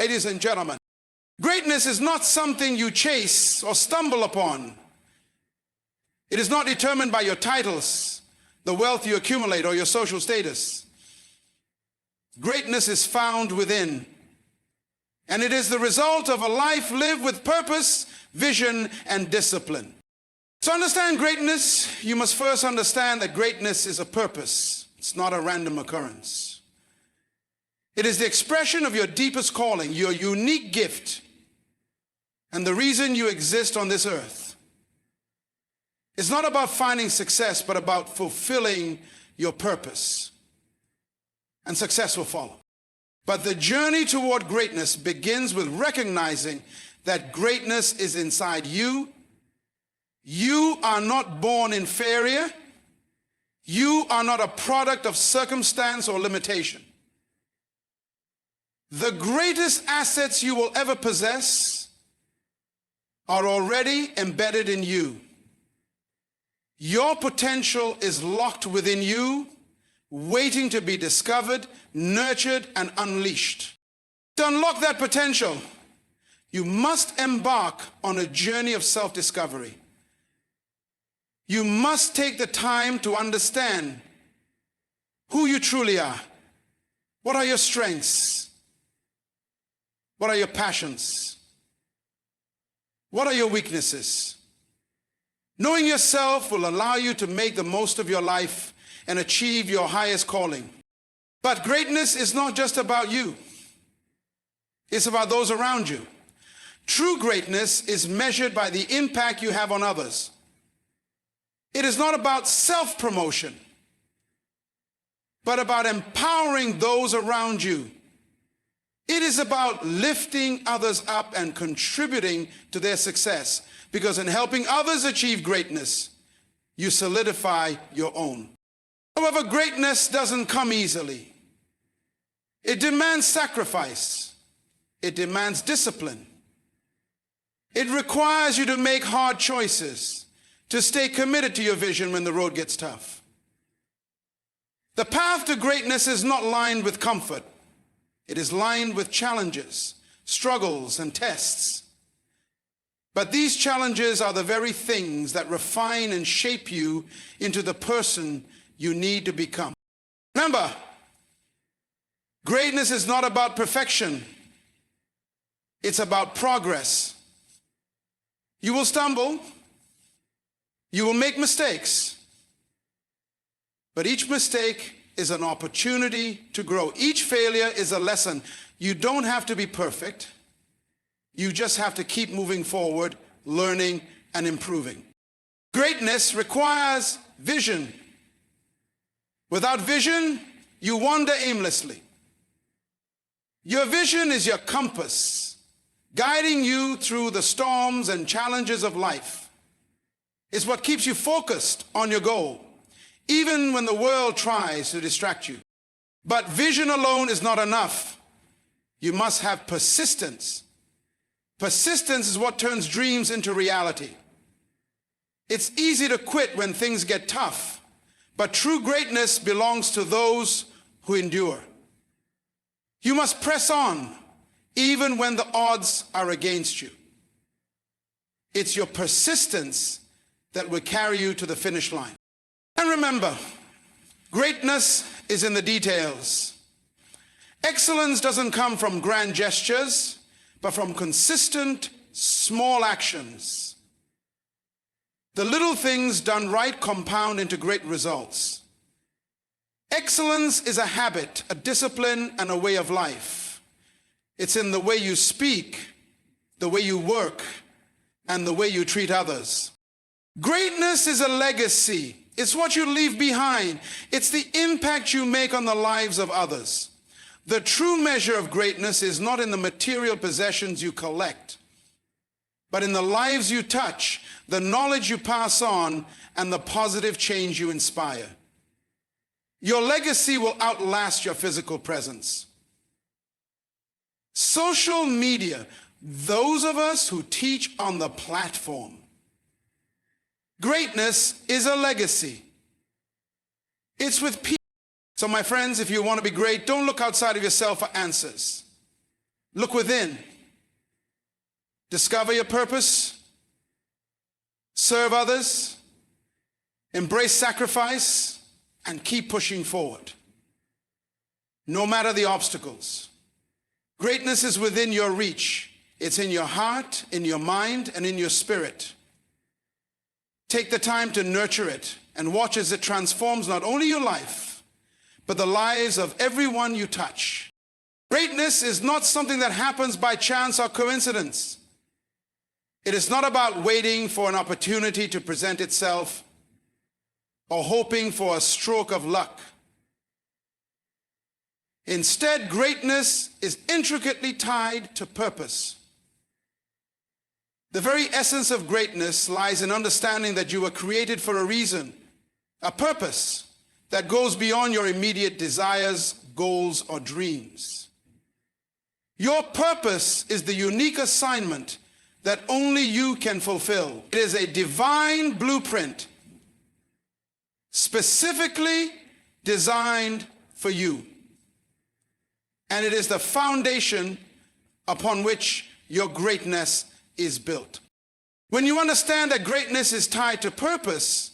Ladies and gentlemen, greatness is not something you chase or stumble upon. It is not determined by your titles, the wealth you accumulate, or your social status. Greatness is found within, and it is the result of a life lived with purpose, vision, and discipline. To understand greatness, you must first understand that greatness is a purpose. It's not a random occurrence. It is the expression of your deepest calling, your unique gift, and the reason you exist on this earth. It's not about finding success, but about fulfilling your purpose. And success will follow. But the journey toward greatness begins with recognizing that greatness is inside you. You are not born inferior. You are not a product of circumstance or limitation. The greatest assets you will ever possess are already embedded in you. Your potential is locked within you, waiting to be discovered, nurtured, and unleashed. To unlock that potential, you must embark on a journey of self-discovery. You must take the time to understand who you truly are. What are your strengths? What are your passions? What are your weaknesses? Knowing yourself will allow you to make the most of your life and achieve your highest calling. But greatness is not just about you. It's about those around you. True greatness is measured by the impact you have on others. It is not about self-promotion, but about empowering those around you. It is about lifting others up and contributing to their success, because in helping others achieve greatness, you solidify your own. However, greatness doesn't come easily. It demands sacrifice. It demands discipline. It requires you to make hard choices, to stay committed to your vision when the road gets tough. The path to greatness is not lined with comfort. It is lined with challenges, struggles, and tests. But these challenges are the very things that refine and shape you into the person you need to become. Remember, greatness is not about perfection. It's about progress. You will stumble. You will make mistakes. But each mistake is an opportunity to grow. Each failure is a lesson. You don't have to be perfect. You just have to keep moving forward, learning and improving. Greatness requires vision. Without vision, you wander aimlessly. Your vision is your compass, guiding you through the storms and challenges of life. It's what keeps you focused on your goal, even when the world tries to distract you. But vision alone is not enough. You must have persistence. Persistence is what turns dreams into reality. It's easy to quit when things get tough, but true greatness belongs to those who endure. You must press on, even when the odds are against you. It's your persistence that will carry you to the finish line. And remember, greatness is in the details. Excellence doesn't come from grand gestures, but from consistent, small actions. The little things done right compound into great results. Excellence is a habit, a discipline, and a way of life. It's in the way you speak, the way you work, and the way you treat others. Greatness is a legacy. It's what you leave behind. It's the impact you make on the lives of others. The true measure of greatness is not in the material possessions you collect, but in the lives you touch, the knowledge you pass on, and the positive change you inspire. Your legacy will outlast your physical presence. Social media, those of us who teach on the platform. Greatness is a legacy. It's with people. So my friends, if you want to be great, don't look outside of yourself for answers. Look within. Discover your purpose. Serve others. Embrace sacrifice. And keep pushing forward, no matter the obstacles. Greatness is within your reach. It's in your heart, in your mind, and in your spirit. Take the time to nurture it and watch as it transforms not only your life, but the lives of everyone you touch. Greatness is not something that happens by chance or coincidence. It is not about waiting for an opportunity to present itself or hoping for a stroke of luck. Instead, greatness is intricately tied to purpose. The very essence of greatness lies in understanding that you were created for a reason, a purpose that goes beyond your immediate desires, goals, or dreams. Your purpose is the unique assignment that only you can fulfill. It is a divine blueprint specifically designed for you. And it is the foundation upon which your greatness is built. When you understand that greatness is tied to purpose,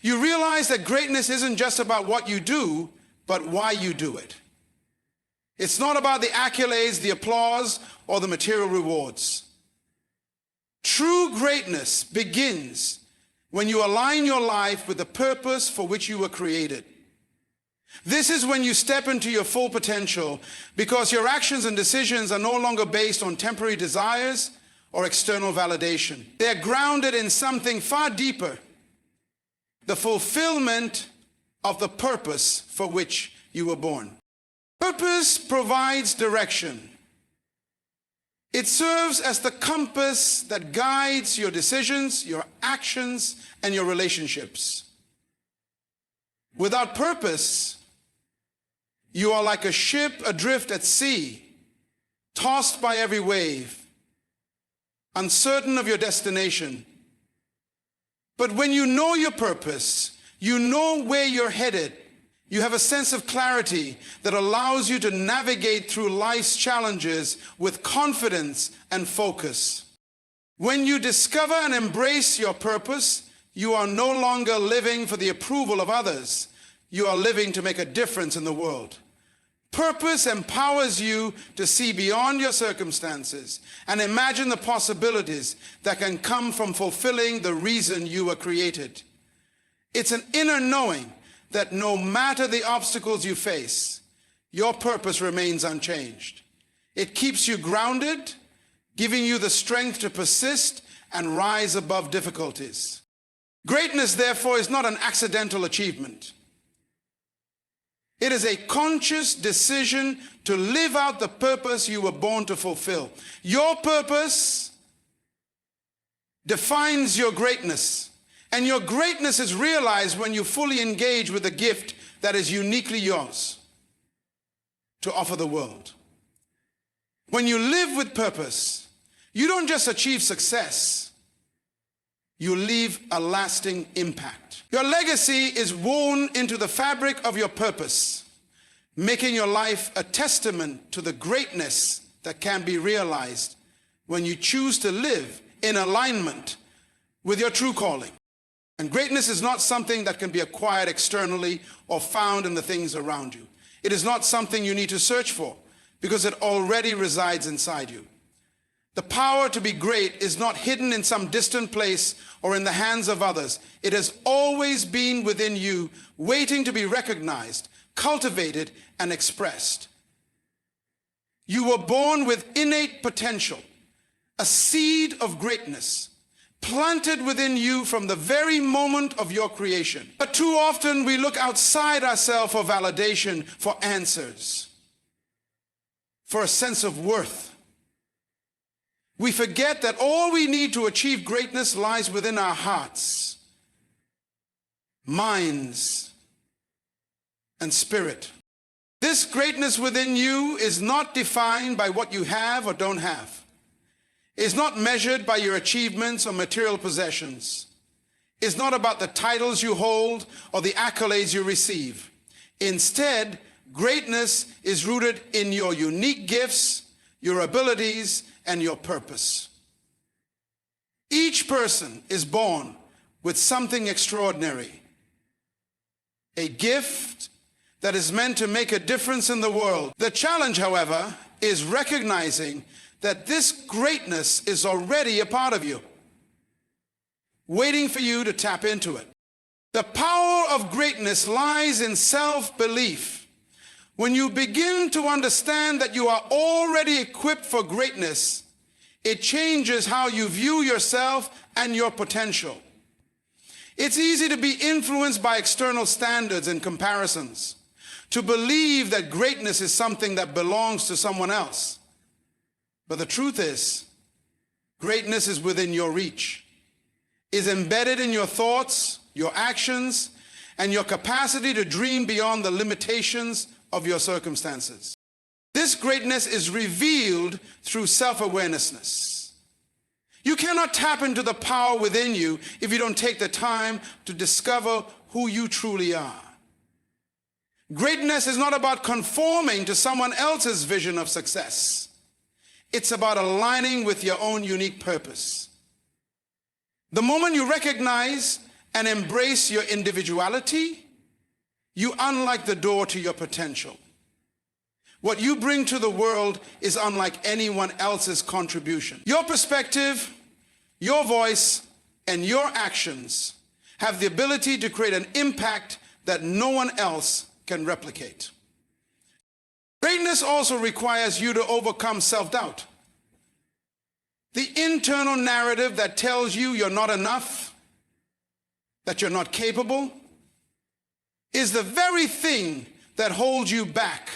you realize that greatness isn't just about what you do, but why you do it. It's not about the accolades, the applause, or the material rewards. True greatness begins when you align your life with the purpose for which you were created. This is when you step into your full potential, because your actions and decisions are no longer based on temporary desires or external validation. They're grounded in something far deeper, the fulfillment of the purpose for which you were born. Purpose provides direction. It serves as the compass that guides your decisions, your actions, and your relationships. Without purpose, you are like a ship adrift at sea, tossed by every wave, uncertain of your destination. But when you know your purpose, you know where you're headed. You have a sense of clarity that allows you to navigate through life's challenges with confidence and focus. When you discover and embrace your purpose, you are no longer living for the approval of others. You are living to make a difference in the world. Purpose empowers you to see beyond your circumstances and imagine the possibilities that can come from fulfilling the reason you were created. It's an inner knowing that no matter the obstacles you face, your purpose remains unchanged. It keeps you grounded, giving you the strength to persist and rise above difficulties. Greatness, therefore, is not an accidental achievement. It is a conscious decision to live out the purpose you were born to fulfill. Your purpose defines your greatness. And your greatness is realized when you fully engage with the gift that is uniquely yours to offer the world. When you live with purpose, you don't just achieve success, you leave a lasting impact. Your legacy is woven into the fabric of your purpose, making your life a testament to the greatness that can be realized when you choose to live in alignment with your true calling. And greatness is not something that can be acquired externally or found in the things around you. It is not something you need to search for, because it already resides inside you. The power to be great is not hidden in some distant place or in the hands of others. It has always been within you, waiting to be recognized, cultivated, and expressed. You were born with innate potential, a seed of greatness, planted within you from the very moment of your creation. But too often we look outside ourselves for validation, for answers, for a sense of worth. We forget that all we need to achieve greatness lies within our hearts, minds, and spirit. This greatness within you is not defined by what you have or don't have. It's not measured by your achievements or material possessions. It's not about the titles you hold or the accolades you receive. Instead, greatness is rooted in your unique gifts, your abilities, and your purpose. Each person is born with something extraordinary, a gift that is meant to make a difference in the world. The challenge, however, is recognizing that this greatness is already a part of you, waiting for you to tap into it. The power of greatness lies in self-belief. When you begin to understand that you are already equipped for greatness, it changes how you view yourself and your potential. It's easy to be influenced by external standards and comparisons, to believe that greatness is something that belongs to someone else. But the truth is, greatness is within your reach, is embedded in your thoughts, your actions, and your capacity to dream beyond the limitations of your circumstances. This greatness is revealed through self-awareness. You cannot tap into the power within you if you don't take the time to discover who you truly are. Greatness is not about conforming to someone else's vision of success. It's about aligning with your own unique purpose. The moment you recognize and embrace your individuality, you unlock the door to your potential. What you bring to the world is unlike anyone else's contribution. Your perspective, your voice, and your actions have the ability to create an impact that no one else can replicate. Greatness also requires you to overcome self-doubt. The internal narrative that tells you you're not enough, that you're not capable, is the very thing that holds you back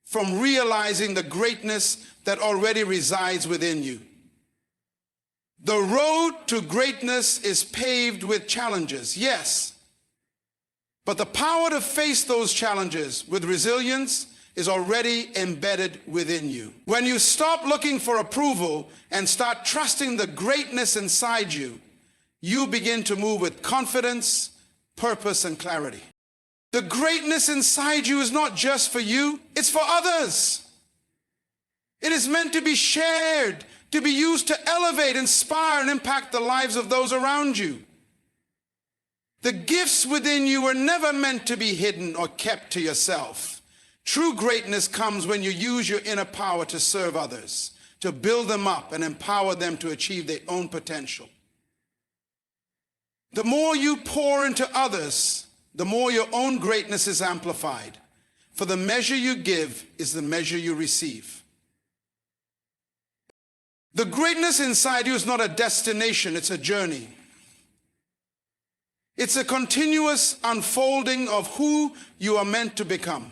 from realizing the greatness that already resides within you. The road to greatness is paved with challenges, yes, but the power to face those challenges with resilience is already embedded within you. When you stop looking for approval and start trusting the greatness inside you, you begin to move with confidence, purpose, and clarity. The greatness inside you is not just for you, it's for others. It is meant to be shared, to be used to elevate, inspire, and impact the lives of those around you. The gifts within you were never meant to be hidden or kept to yourself. True greatness comes when you use your inner power to serve others, to build them up and empower them to achieve their own potential. The more you pour into others, the more your own greatness is amplified. For the measure you give is the measure you receive. The greatness inside you is not a destination, it's a journey. It's a continuous unfolding of who you are meant to become.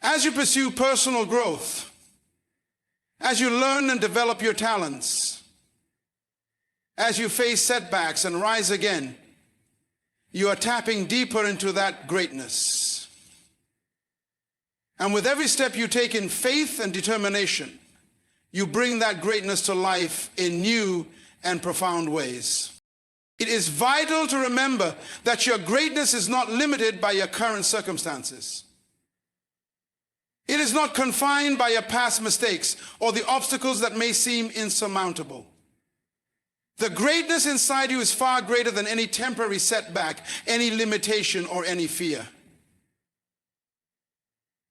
As you pursue personal growth, as you learn and develop your talents, as you face setbacks and rise again, you are tapping deeper into that greatness. And with every step you take in faith and determination, you bring that greatness to life in new and profound ways. It is vital to remember that your greatness is not limited by your current circumstances. It is not confined by your past mistakes or the obstacles that may seem insurmountable. The greatness inside you is far greater than any temporary setback, any limitation, or any fear.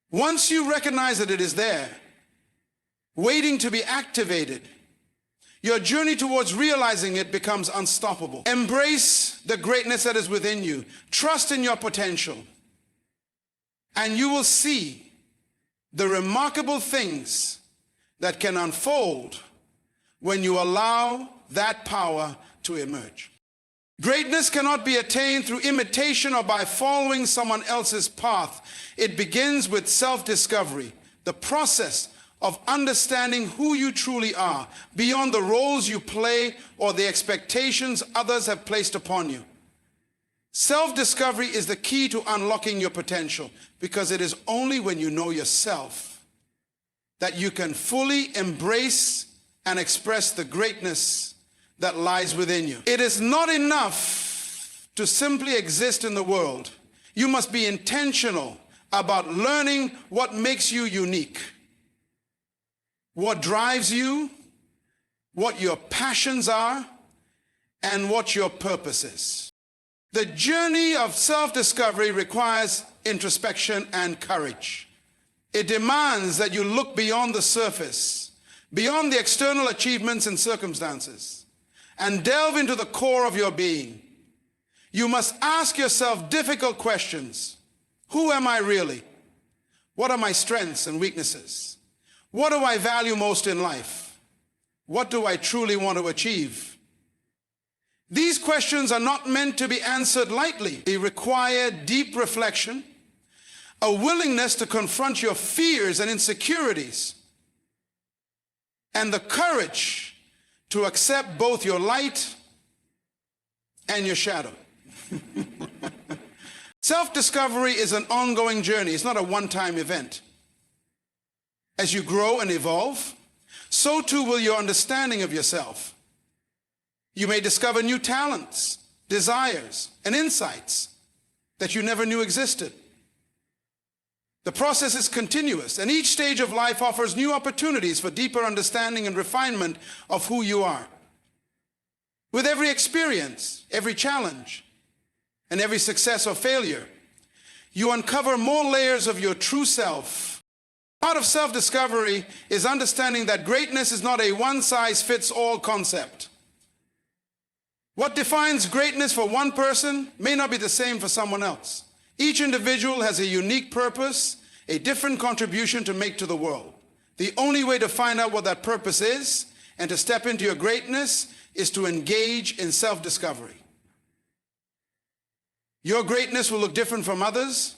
Once you recognize that it is there, waiting to be activated, your journey towards realizing it becomes unstoppable. Embrace the greatness that is within you. Trust in your potential. And you will see the remarkable things that can unfold when you allow that power to emerge. Greatness cannot be attained through imitation or by following someone else's path. It begins with self-discovery, the process of understanding who you truly are, beyond the roles you play or the expectations others have placed upon you. Self-discovery is the key to unlocking your potential, because it is only when you know yourself that you can fully embrace and express the greatness that lies within you. It is not enough to simply exist in the world. You must be intentional about learning what makes you unique. what drives you, what your passions are, and what your purpose is. The journey of self-discovery requires introspection and courage. It demands that you look beyond the surface, beyond the external achievements and circumstances, and delve into the core of your being. You must ask yourself difficult questions. Who am I really? What are my strengths and weaknesses? What do I value most in life? What do I truly want to achieve? These questions are not meant to be answered lightly. They require deep reflection, a willingness to confront your fears and insecurities, and the courage to accept both your light and your shadow. Self-discovery is an ongoing journey. It's not a one-time event. As you grow and evolve, so too will your understanding of yourself. You may discover new talents, desires, and insights that you never knew existed. The process is continuous, and each stage of life offers new opportunities for deeper understanding and refinement of who you are. With every experience, every challenge, and every success or failure, you uncover more layers of your true self. Part of self-discovery is understanding that greatness is not a one-size-fits-all concept. What defines greatness for one person may not be the same for someone else. Each individual has a unique purpose, a different contribution to make to the world. The only way to find out what that purpose is and to step into your greatness is to engage in self-discovery. Your greatness will look different from others,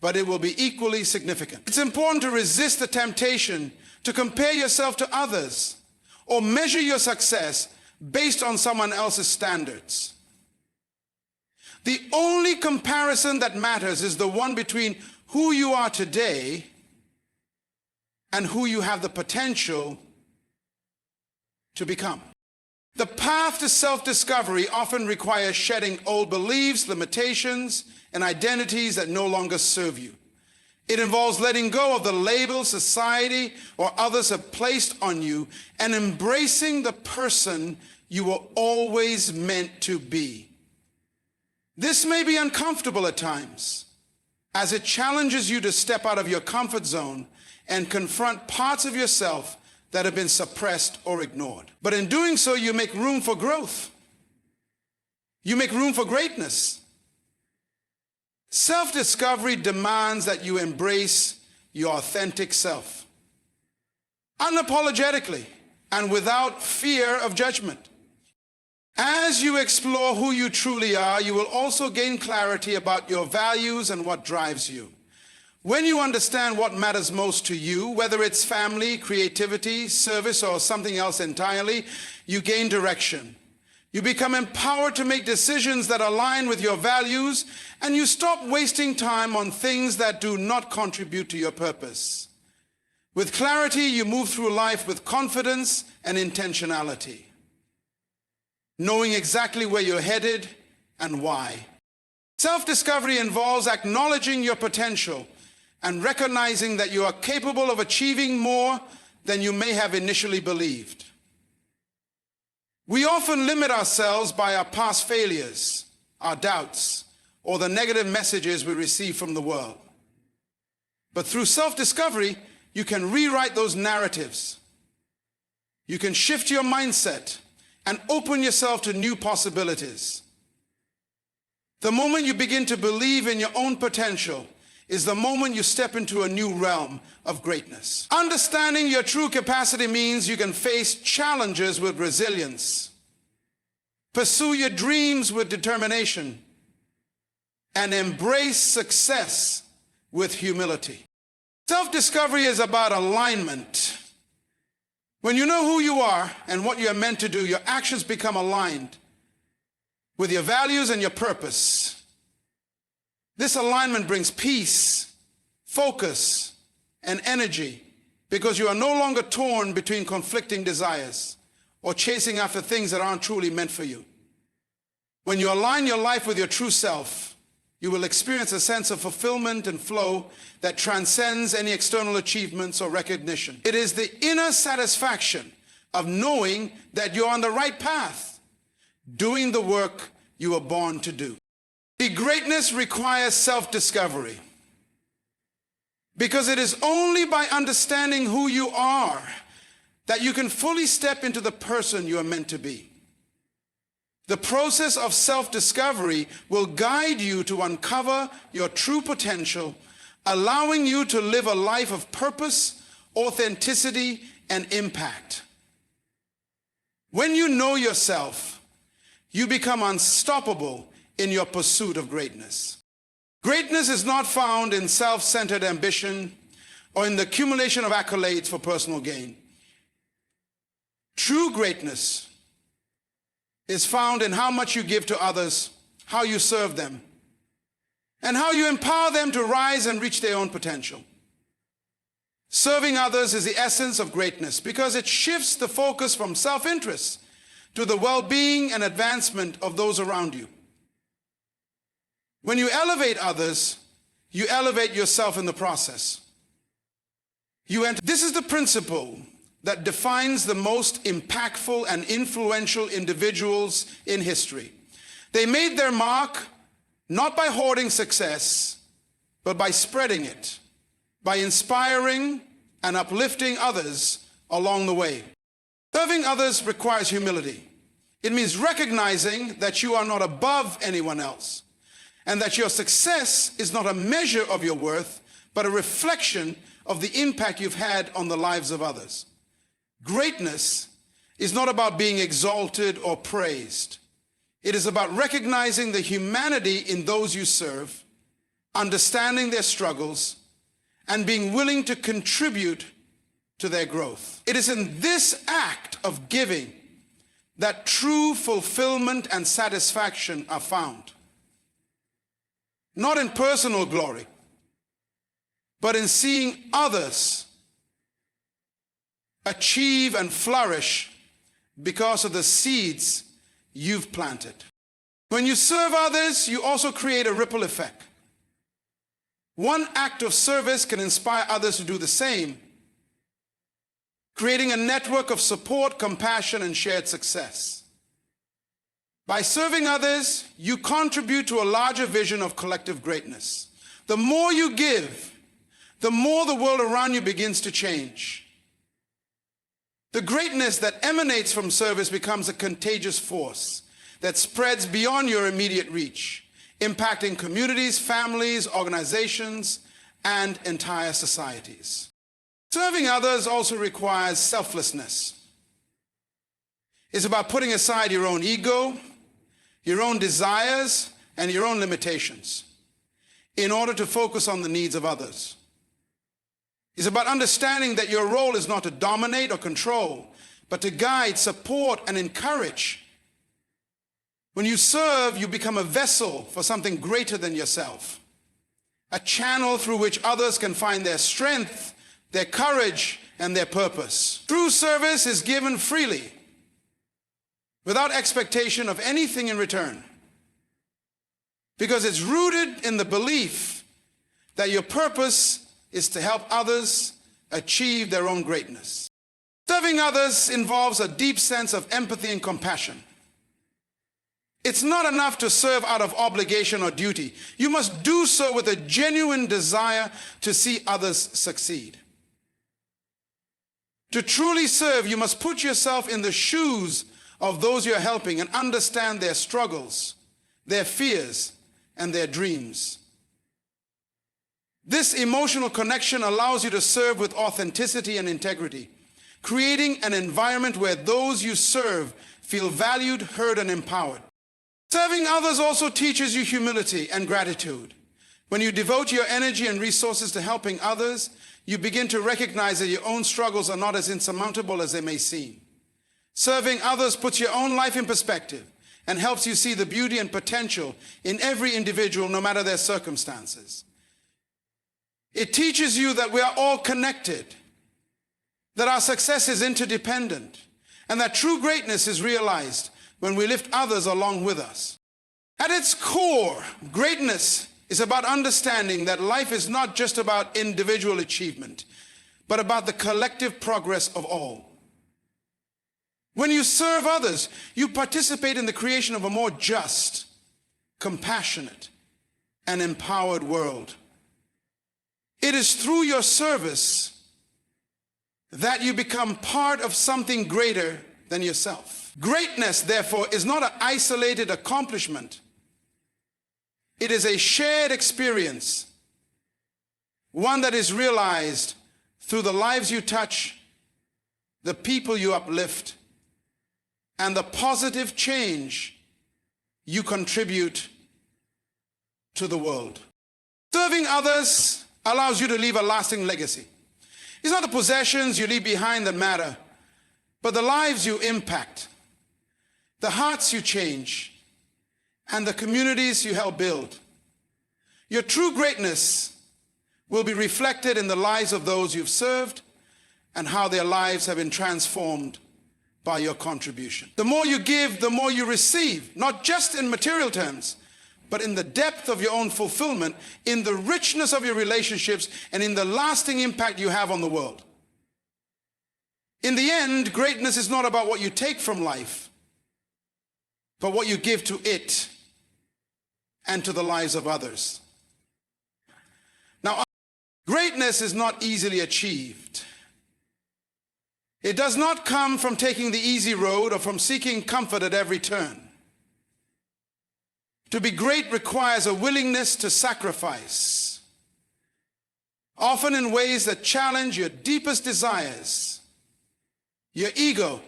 but it will be equally significant. It's important to resist the temptation to compare yourself to others or measure your success based on someone else's standards. The only comparison that matters is the one between who you are today and who you have the potential to become. The path to self-discovery often requires shedding old beliefs, limitations, and identities that no longer serve you. It involves letting go of the labels society or others have placed on you and embracing the person you were always meant to be. This may be uncomfortable at times, as it challenges you to step out of your comfort zone and confront parts of yourself that have been suppressed or ignored. But in doing so, you make room for growth. You make room for greatness. Self-discovery demands that you embrace your authentic self, unapologetically and without fear of judgment. As you explore who you truly are, you will also gain clarity about your values and what drives you. When you understand what matters most to you, whether it's family, creativity, service, or something else entirely, you gain direction. You become empowered to make decisions that align with your values, and you stop wasting time on things that do not contribute to your purpose. With clarity, you move through life with confidence and intentionality, knowing exactly where you're headed and why. Self-discovery involves acknowledging your potential and recognizing that you are capable of achieving more than you may have initially believed. We often limit ourselves by our past failures, our doubts, or the negative messages we receive from the world. But through self-discovery, you can rewrite those narratives. You can shift your mindset and open yourself to new possibilities. The moment you begin to believe in your own potential is the moment you step into a new realm of greatness. Understanding your true capacity means you can face challenges with resilience, pursue your dreams with determination, and embrace success with humility. Self-discovery is about alignment. When you know who you are and what you're meant to do, your actions become aligned with your values and your purpose. This alignment brings peace, focus, and energy because you are no longer torn between conflicting desires or chasing after things that aren't truly meant for you. When you align your life with your true self, You will experience a sense of fulfillment and flow that transcends any external achievements or recognition. It is the inner satisfaction of knowing that you're on the right path, doing the work you were born to do. See, greatness requires self-discovery, because it is only by understanding who you are that you can fully step into the person you are meant to be. The process of self-discovery will guide you to uncover your true potential, allowing you to live a life of purpose, authenticity, and impact. When you know yourself, you become unstoppable in your pursuit of greatness. Greatness is not found in self-centered ambition or in the accumulation of accolades for personal gain. True greatness is found in how much you give to others, how you serve them, and how you empower them to rise and reach their own potential. Serving others is the essence of greatness because it shifts the focus from self-interest to the well-being and advancement of those around you. When you elevate others, you elevate yourself in the process. This is the principle that defines the most impactful and influential individuals in history. They made their mark not by hoarding success, but by spreading it, by inspiring and uplifting others along the way. Serving others requires humility. It means recognizing that you are not above anyone else, and that your success is not a measure of your worth, but a reflection of the impact you've had on the lives of others. Greatness is not about being exalted or praised. It is about recognizing the humanity in those you serve, understanding their struggles, and being willing to contribute to their growth. It is in this act of giving that true fulfillment and satisfaction are found. Not in personal glory, but in seeing others achieve and flourish because of the seeds you've planted. When you serve others, you also create a ripple effect. One act of service can inspire others to do the same, creating a network of support, compassion, and shared success. By serving others, you contribute to a larger vision of collective greatness. The more you give, the more the world around you begins to change. The greatness that emanates from service becomes a contagious force that spreads beyond your immediate reach, impacting communities, families, organizations, and entire societies. Serving others also requires selflessness. It's about putting aside your own ego, your own desires, and your own limitations in order to focus on the needs of others. It's about understanding that your role is not to dominate or control, but to guide, support, and encourage. When you serve, you become a vessel for something greater than yourself, a channel through which others can find their strength, their courage, and their purpose. True service is given freely, without expectation of anything in return, because it's rooted in the belief that your purpose is to help others achieve their own greatness. Serving others involves a deep sense of empathy and compassion. It's not enough to serve out of obligation or duty. You must do so with a genuine desire to see others succeed. To truly serve, you must put yourself in the shoes of those you're helping and understand their struggles, their fears, and their dreams. This emotional connection allows you to serve with authenticity and integrity, creating an environment where those you serve feel valued, heard, and empowered. Serving others also teaches you humility and gratitude. When you devote your energy and resources to helping others, you begin to recognize that your own struggles are not as insurmountable as they may seem. Serving others puts your own life in perspective and helps you see the beauty and potential in every individual, no matter their circumstances. It teaches you that we are all connected, that our success is interdependent, and that true greatness is realized when we lift others along with us. At its core, greatness is about understanding that life is not just about individual achievement, but about the collective progress of all. When you serve others, you participate in the creation of a more just, compassionate, and empowered world. It is through your service that you become part of something greater than yourself. Greatness, therefore, is not an isolated accomplishment. It is a shared experience, one that is realized through the lives you touch, the people you uplift, and the positive change you contribute to the world. Serving others allows you to leave a lasting legacy. It's not the possessions you leave behind that matter, but the lives you impact, the hearts you change, and the communities you help build. Your true greatness will be reflected in the lives of those you've served and how their lives have been transformed by your contribution. The more you give, the more you receive, not just in material terms, but in the depth of your own fulfillment, in the richness of your relationships, and in the lasting impact you have on the world. In the end, greatness is not about what you take from life, but what you give to it and to the lives of others. Now, greatness is not easily achieved. It does not come from taking the easy road or from seeking comfort at every turn. To be great requires a willingness to sacrifice, often in ways that challenge your deepest desires, your ego,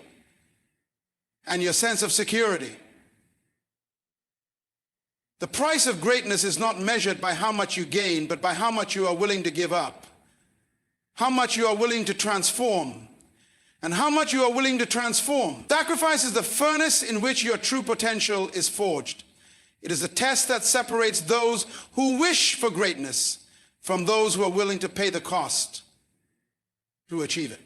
and your sense of security. The price of greatness is not measured by how much you gain, but by how much you are willing to give up, how much you are willing to transform, and how much you are willing to transform. Sacrifice is the furnace in which your true potential is forged. It is a test that separates those who wish for greatness from those who are willing to pay the cost to achieve it.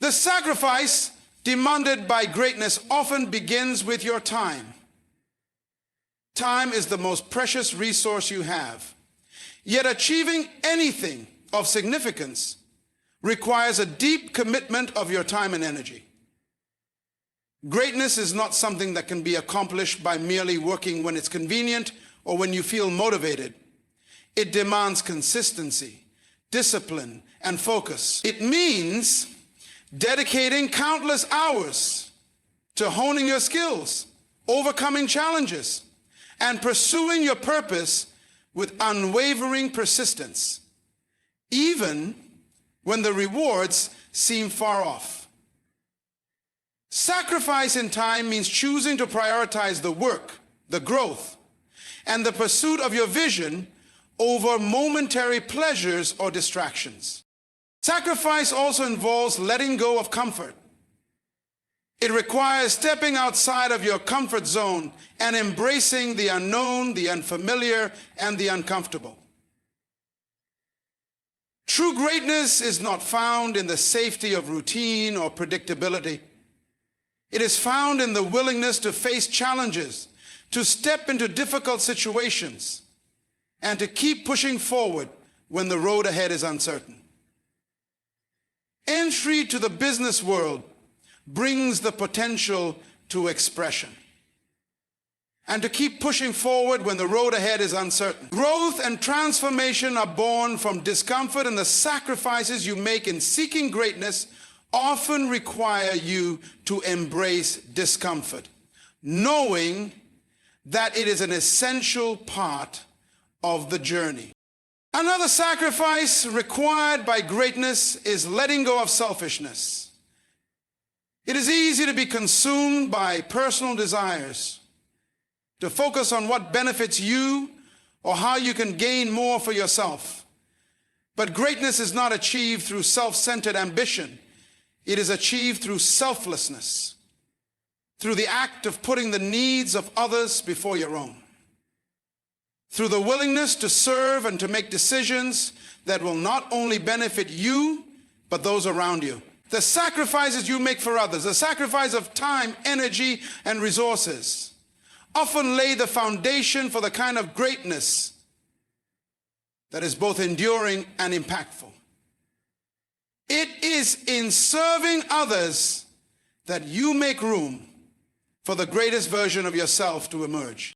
The sacrifice demanded by greatness often begins with your time. Time is the most precious resource you have. Yet achieving anything of significance requires a deep commitment of your time and energy. Greatness is not something that can be accomplished by merely working when it's convenient or when you feel motivated. It demands consistency, discipline, and focus. It means dedicating countless hours to honing your skills, overcoming challenges, and pursuing your purpose with unwavering persistence, even when the rewards seem far off. Sacrifice in time means choosing to prioritize the work, the growth, and the pursuit of your vision over momentary pleasures or distractions. Sacrifice also involves letting go of comfort. It requires stepping outside of your comfort zone and embracing the unknown, the unfamiliar, and the uncomfortable. True greatness is not found in the safety of routine or predictability. It is found in the willingness to face challenges, to step into difficult situations, and to keep pushing forward when the road ahead is uncertain. Entry to the business world brings the potential to expression, and to keep pushing forward when the road ahead is uncertain. Growth and transformation are born from discomfort, and the sacrifices you make in seeking greatness often require you to embrace discomfort, knowing that it is an essential part of the journey. Another sacrifice required by greatness is letting go of selfishness. It is easy to be consumed by personal desires, to focus on what benefits you or how you can gain more for yourself. But greatness is not achieved through self-centered ambition. It is achieved through selflessness, through the act of putting the needs of others before your own, through the willingness to serve and to make decisions that will not only benefit you, but those around you. The sacrifices you make for others, the sacrifice of time, energy, and resources, often lay the foundation for the kind of greatness that is both enduring and impactful. It is in serving others that you make room for the greatest version of yourself to emerge.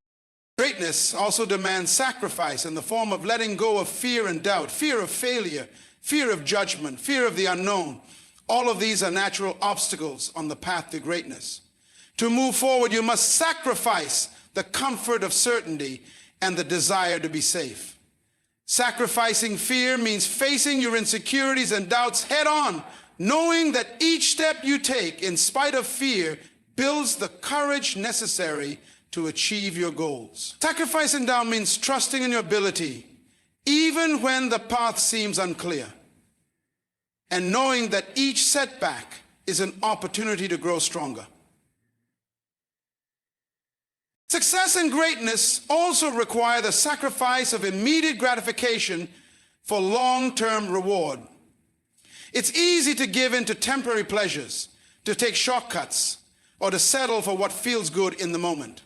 Greatness also demands sacrifice in the form of letting go of fear and doubt, fear of failure, fear of judgment, fear of the unknown. All of these are natural obstacles on the path to greatness. To move forward, you must sacrifice the comfort of certainty and the desire to be safe. Sacrificing fear means facing your insecurities and doubts head on, knowing that each step you take, in spite of fear, builds the courage necessary to achieve your goals. Sacrificing down means trusting in your ability, even when the path seems unclear, and knowing that each setback is an opportunity to grow stronger. Success and greatness also require the sacrifice of immediate gratification for long-term reward. It's easy to give in to temporary pleasures, to take shortcuts, or to settle for what feels good in the moment.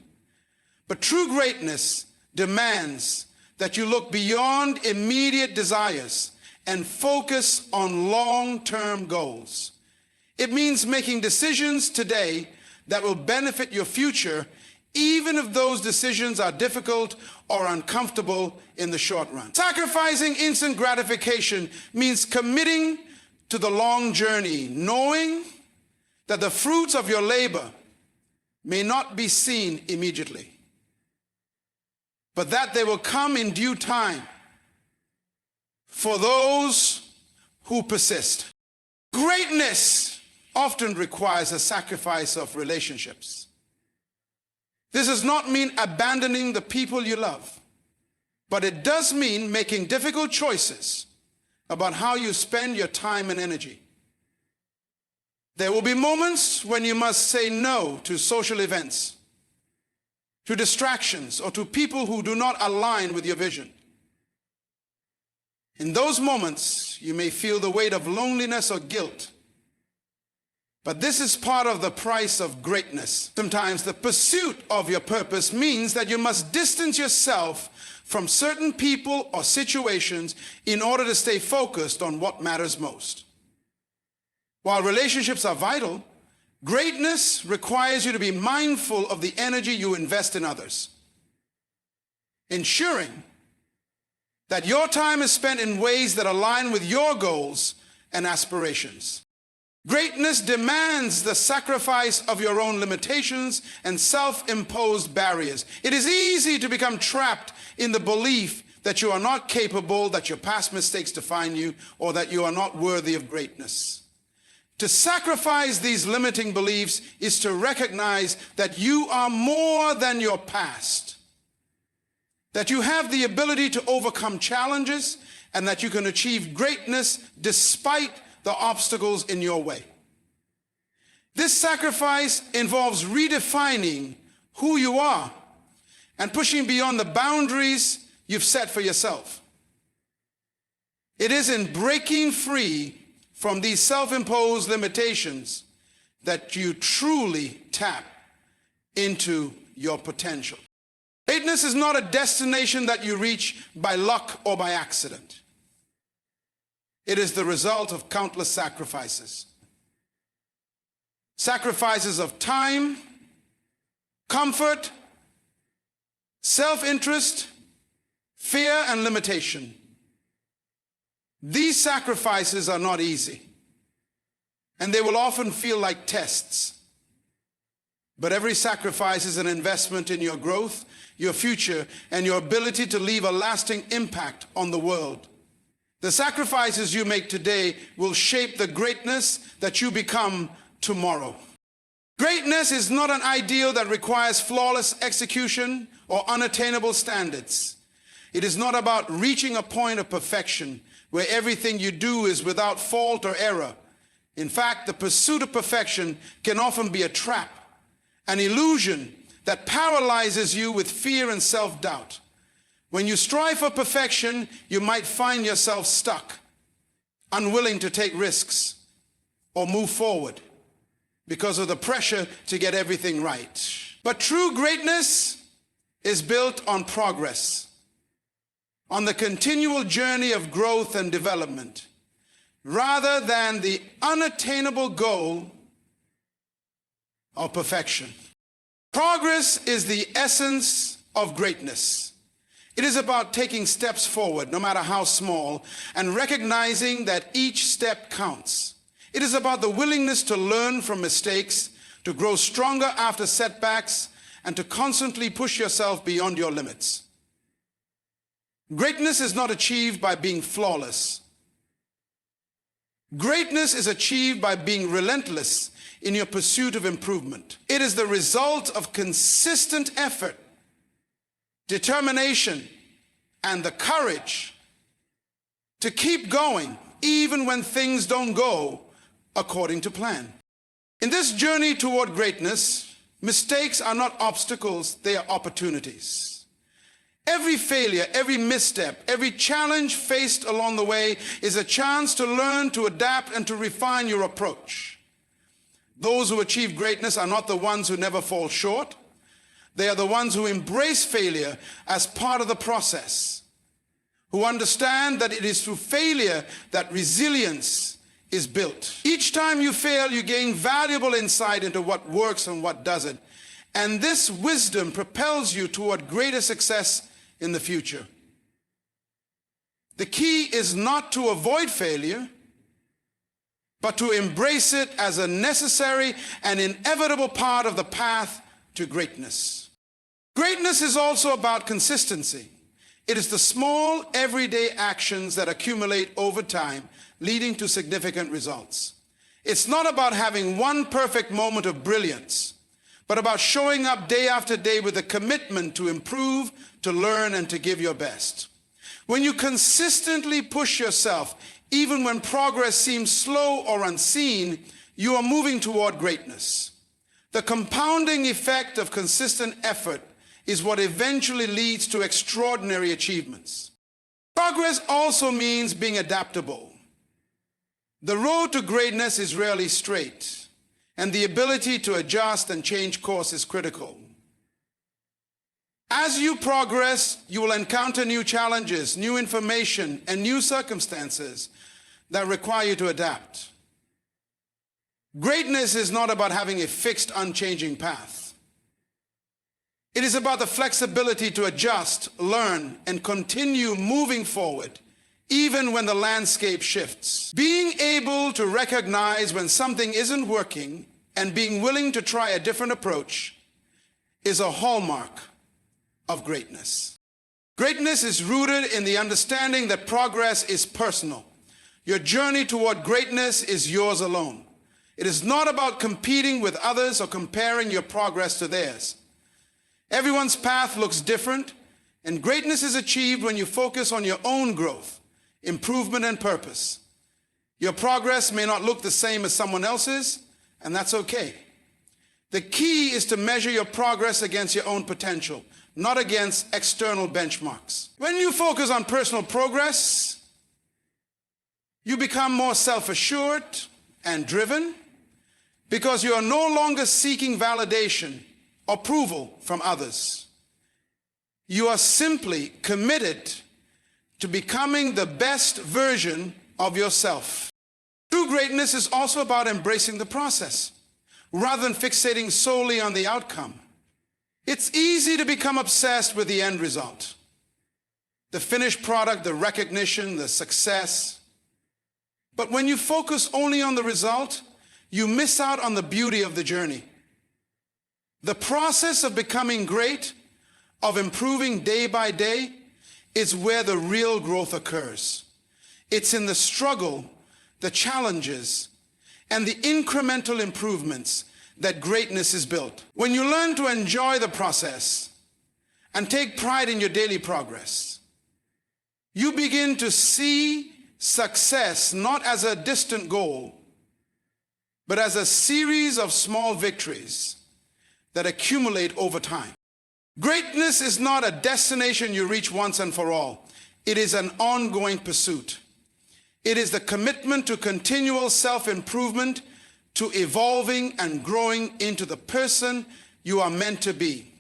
But true greatness demands that you look beyond immediate desires and focus on long-term goals. It means making decisions today that will benefit your future, even if those decisions are difficult or uncomfortable in the short run. Sacrificing instant gratification means committing to the long journey, knowing that the fruits of your labor may not be seen immediately, but that they will come in due time for those who persist. Greatness often requires a sacrifice of relationships. This does not mean abandoning the people you love, but it does mean making difficult choices about how you spend your time and energy. There will be moments when you must say no to social events, to distractions, or to people who do not align with your vision. In those moments, you may feel the weight of loneliness or guilt. But this is part of the price of greatness. Sometimes the pursuit of your purpose means that you must distance yourself from certain people or situations in order to stay focused on what matters most. While relationships are vital, greatness requires you to be mindful of the energy you invest in others, ensuring that your time is spent in ways that align with your goals and aspirations. Greatness demands the sacrifice of your own limitations and self-imposed barriers. It is easy to become trapped in the belief that you are not capable, that your past mistakes define you, or that you are not worthy of greatness. To sacrifice these limiting beliefs is to recognize that you are more than your past, that you have the ability to overcome challenges, and that you can achieve greatness despite the obstacles in your way. This sacrifice involves redefining who you are and pushing beyond the boundaries you've set for yourself. It is in breaking free from these self-imposed limitations that you truly tap into your potential. Greatness is not a destination that you reach by luck or by accident. It is the result of countless sacrifices. Sacrifices of time, comfort, self-interest, fear, and limitation. These sacrifices are not easy, and they will often feel like tests. But every sacrifice is an investment in your growth, your future, and your ability to leave a lasting impact on the world. The sacrifices you make today will shape the greatness that you become tomorrow. Greatness is not an ideal that requires flawless execution or unattainable standards. It is not about reaching a point of perfection where everything you do is without fault or error. In fact, the pursuit of perfection can often be a trap, an illusion that paralyzes you with fear and self-doubt. When you strive for perfection, you might find yourself stuck, unwilling to take risks or move forward because of the pressure to get everything right. But true greatness is built on progress, on the continual journey of growth and development, rather than the unattainable goal of perfection. Progress is the essence of greatness. It is about taking steps forward, no matter how small, and recognizing that each step counts. It is about the willingness to learn from mistakes, to grow stronger after setbacks, and to constantly push yourself beyond your limits. Greatness is not achieved by being flawless. Greatness is achieved by being relentless in your pursuit of improvement. It is the result of consistent effort, determination, and the courage to keep going even when things don't go according to plan. In this journey toward greatness, mistakes are not obstacles, they are opportunities. Every failure, every misstep, every challenge faced along the way is a chance to learn, to adapt, and to refine your approach. Those who achieve greatness are not the ones who never fall short. They are the ones who embrace failure as part of the process, who understand that it is through failure that resilience is built. Each time you fail, you gain valuable insight into what works and what doesn't. And this wisdom propels you toward greater success in the future. The key is not to avoid failure, but to embrace it as a necessary and inevitable part of the path to greatness. Greatness is also about consistency. It is the small, everyday actions that accumulate over time, leading to significant results. It's not about having one perfect moment of brilliance, but about showing up day after day with a commitment to improve, to learn, and to give your best. When you consistently push yourself, even when progress seems slow or unseen, you are moving toward greatness. The compounding effect of consistent effort is what eventually leads to extraordinary achievements. Progress also means being adaptable. The road to greatness is rarely straight, and the ability to adjust and change course is critical. As you progress, you will encounter new challenges, new information, and new circumstances that require you to adapt. Greatness is not about having a fixed, unchanging path. It is about the flexibility to adjust, learn, and continue moving forward, even when the landscape shifts. Being able to recognize when something isn't working and being willing to try a different approach is a hallmark of greatness. Greatness is rooted in the understanding that progress is personal. Your journey toward greatness is yours alone. It is not about competing with others or comparing your progress to theirs. Everyone's path looks different, and greatness is achieved when you focus on your own growth, improvement, and purpose. Your progress may not look the same as someone else's, and that's okay. The key is to measure your progress against your own potential, not against external benchmarks. When you focus on personal progress, you become more self-assured and driven because you are no longer seeking validation, approval from others. You are simply committed to becoming the best version of yourself. True greatness is also about embracing the process rather than fixating solely on the outcome. It's easy to become obsessed with the end result, the finished product, the recognition, the success. But when you focus only on the result, you miss out on the beauty of the journey. The process of becoming great, of improving day by day, is where the real growth occurs. It's in the struggle, the challenges, and the incremental improvements that greatness is built. When you learn to enjoy the process and take pride in your daily progress, you begin to see success not as a distant goal, but as a series of small victories that accumulate over time. Greatness is not a destination you reach once and for all. It is an ongoing pursuit. It is the commitment to continual self-improvement, to evolving and growing into the person you are meant to be.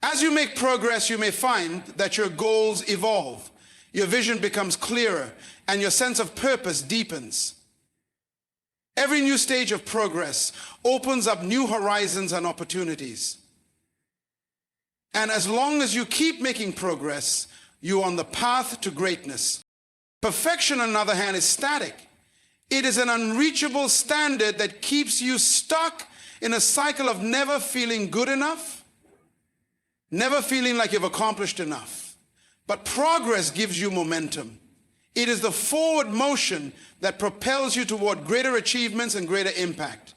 As you make progress, you may find that your goals evolve, your vision becomes clearer, and your sense of purpose deepens. Every new stage of progress opens up new horizons and opportunities. And as long as you keep making progress, you're on the path to greatness. Perfection, on the other hand, is static. It is an unreachable standard that keeps you stuck in a cycle of never feeling good enough, never feeling like you've accomplished enough. But progress gives you momentum. It is the forward motion that propels you toward greater achievements and greater impact.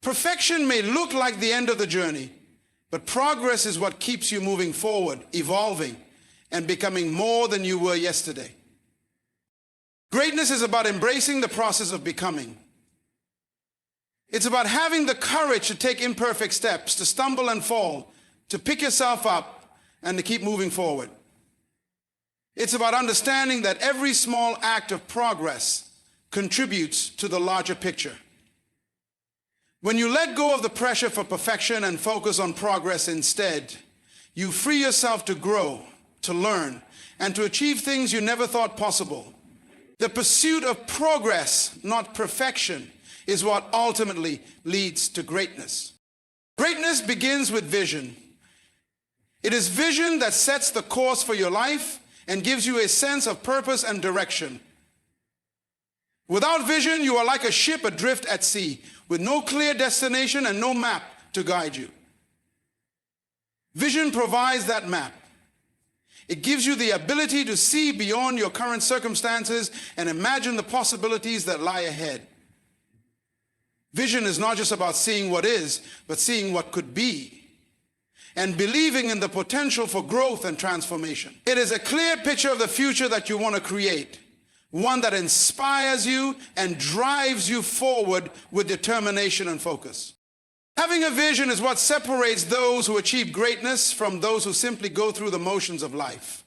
Perfection may look like the end of the journey, but progress is what keeps you moving forward, evolving, and becoming more than you were yesterday. Greatness is about embracing the process of becoming. It's about having the courage to take imperfect steps, to stumble and fall, to pick yourself up, and to keep moving forward. It's about understanding that every small act of progress contributes to the larger picture. When you let go of the pressure for perfection and focus on progress instead, you free yourself to grow, to learn, and to achieve things you never thought possible. The pursuit of progress, not perfection, is what ultimately leads to greatness. Greatness begins with vision. It is vision that sets the course for your life and gives you a sense of purpose and direction. Without vision, you are like a ship adrift at sea, with no clear destination and no map to guide you. Vision provides that map. It gives you the ability to see beyond your current circumstances and imagine the possibilities that lie ahead. Vision is not just about seeing what is, but seeing what could be, and believing in the potential for growth and transformation. It is a clear picture of the future that you want to create, one that inspires you and drives you forward with determination and focus. Having a vision is what separates those who achieve greatness from those who simply go through the motions of life.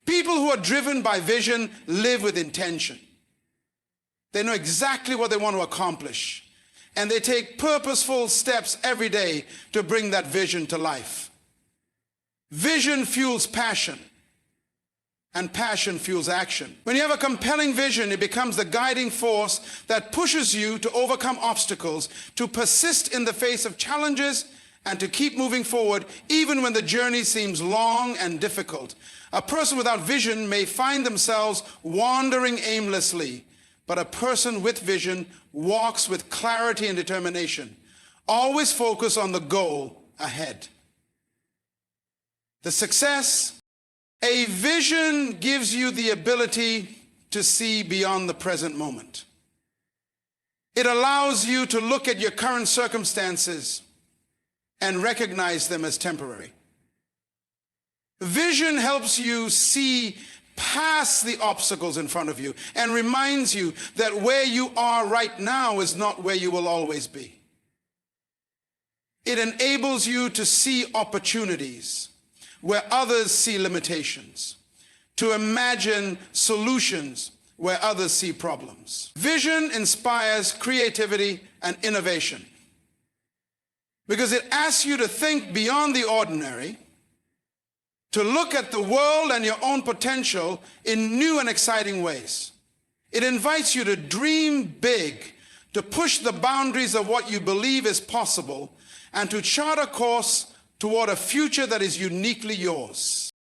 People who are driven by vision live with intention. They know exactly what they want to accomplish, and they take purposeful steps every day to bring that vision to life. Vision fuels passion, and passion fuels action. When you have a compelling vision, it becomes the guiding force that pushes you to overcome obstacles, to persist in the face of challenges, and to keep moving forward even when the journey seems long and difficult. A person without vision may find themselves wandering aimlessly, but a person with vision walks with clarity and determination, always focused on the goal ahead. The success. A vision gives you the ability to see beyond the present moment. It allows you to look at your current circumstances and recognize them as temporary. Vision helps you see past the obstacles in front of you and reminds you that where you are right now is not where you will always be. It enables you to see opportunities where others see limitations, to imagine solutions where others see problems. Vision inspires creativity and innovation because it asks you to think beyond the ordinary, to look at the world and your own potential in new and exciting ways. It invites you to dream big, to push the boundaries of what you believe is possible, and to chart a course toward a future that is uniquely yours.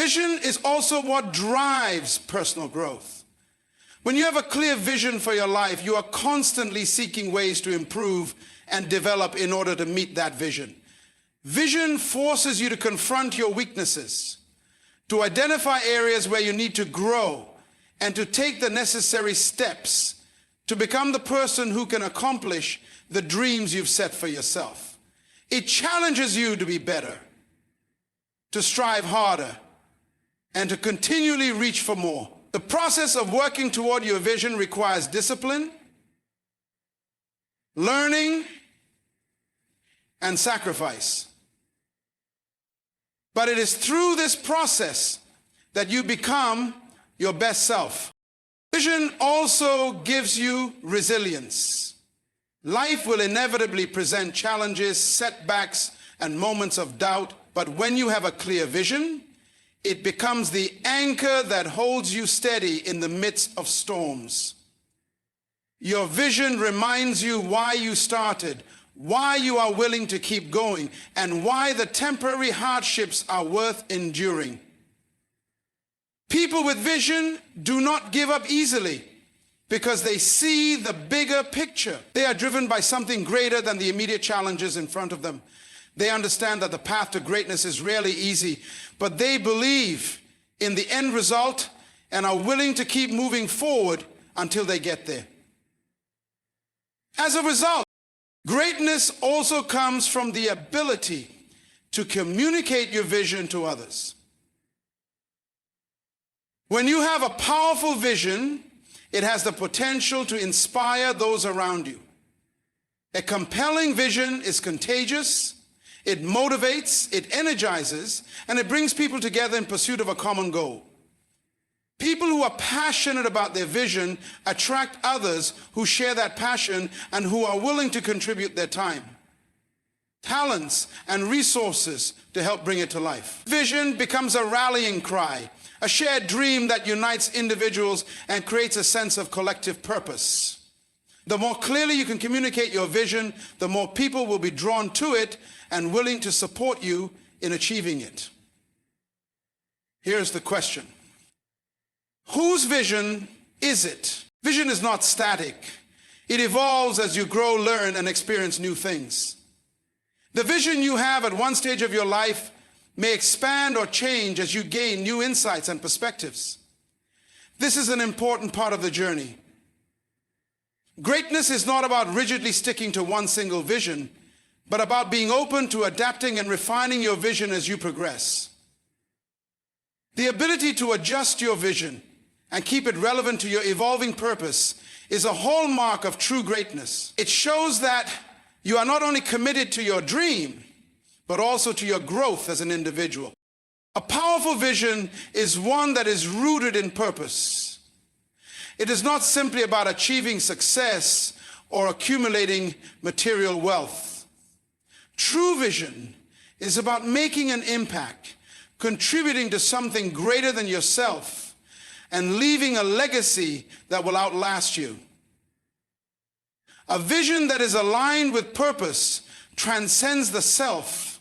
Vision is also what drives personal growth. When you have a clear vision for your life, you are constantly seeking ways to improve and develop in order to meet that vision. Vision forces you to confront your weaknesses, to identify areas where you need to grow, and to take the necessary steps to become the person who can accomplish the dreams you've set for yourself. It challenges you to be better, to strive harder, and to continually reach for more. The process of working toward your vision requires discipline, learning, and sacrifice. But it is through this process that you become your best self. Vision also gives you resilience. Life will inevitably present challenges, setbacks, and moments of doubt. But when you have a clear vision, it becomes the anchor that holds you steady in the midst of storms. Your vision reminds you why you started, why you are willing to keep going, and why the temporary hardships are worth enduring. People with vision do not give up easily because they see the bigger picture. They are driven by something greater than the immediate challenges in front of them. They understand that the path to greatness is rarely easy, but they believe in the end result and are willing to keep moving forward until they get there. As a result, greatness also comes from the ability to communicate your vision to others. When you have a powerful vision, it has the potential to inspire those around you. A compelling vision is contagious, it motivates, it energizes, and it brings people together in pursuit of a common goal. People who are passionate about their vision attract others who share that passion and who are willing to contribute their time, talents, and resources to help bring it to life. Vision becomes a rallying cry, a shared dream that unites individuals and creates a sense of collective purpose. The more clearly you can communicate your vision, the more people will be drawn to it and willing to support you in achieving it. Here's the question. Whose vision is it? Vision is not static. It evolves as you grow, learn, and experience new things. The vision you have at one stage of your life may expand or change as you gain new insights and perspectives. This is an important part of the journey. Greatness is not about rigidly sticking to one single vision, but about being open to adapting and refining your vision as you progress. The ability to adjust your vision and keep it relevant to your evolving purpose is a hallmark of true greatness. It shows that you are not only committed to your dream, but also to your growth as an individual. A powerful vision is one that is rooted in purpose. It is not simply about achieving success or accumulating material wealth. True vision is about making an impact, contributing to something greater than yourself, and leaving a legacy that will outlast you. A vision that is aligned with purpose transcends the self.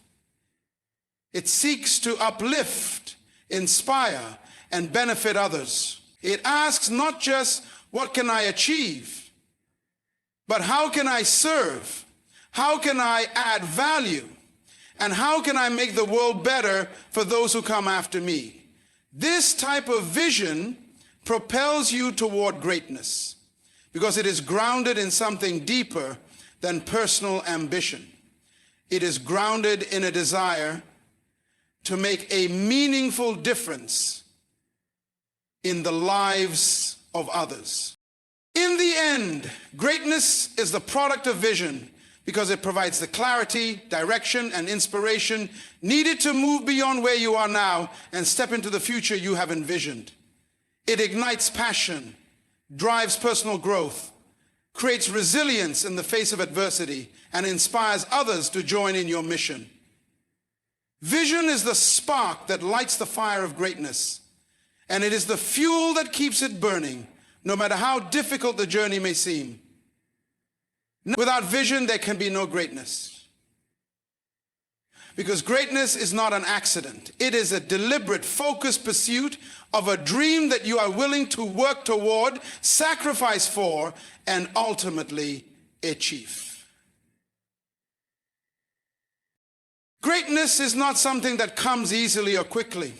It seeks to uplift, inspire, and benefit others. It asks not just, what can I achieve, but how can I serve? How can I add value? And how can I make the world better for those who come after me? This type of vision propels you toward greatness because it is grounded in something deeper than personal ambition. It is grounded in a desire to make a meaningful difference in the lives of others. In the end, greatness is the product of vision because it provides the clarity, direction, and inspiration needed to move beyond where you are now and step into the future you have envisioned. It ignites passion, drives personal growth, creates resilience in the face of adversity, and inspires others to join in your mission. Vision is the spark that lights the fire of greatness, and it is the fuel that keeps it burning, no matter how difficult the journey may seem. Without vision, there can be no greatness. Because greatness is not an accident. It is a deliberate, focused pursuit of a dream that you are willing to work toward, sacrifice for, and ultimately achieve. Greatness is not something that comes easily or quickly.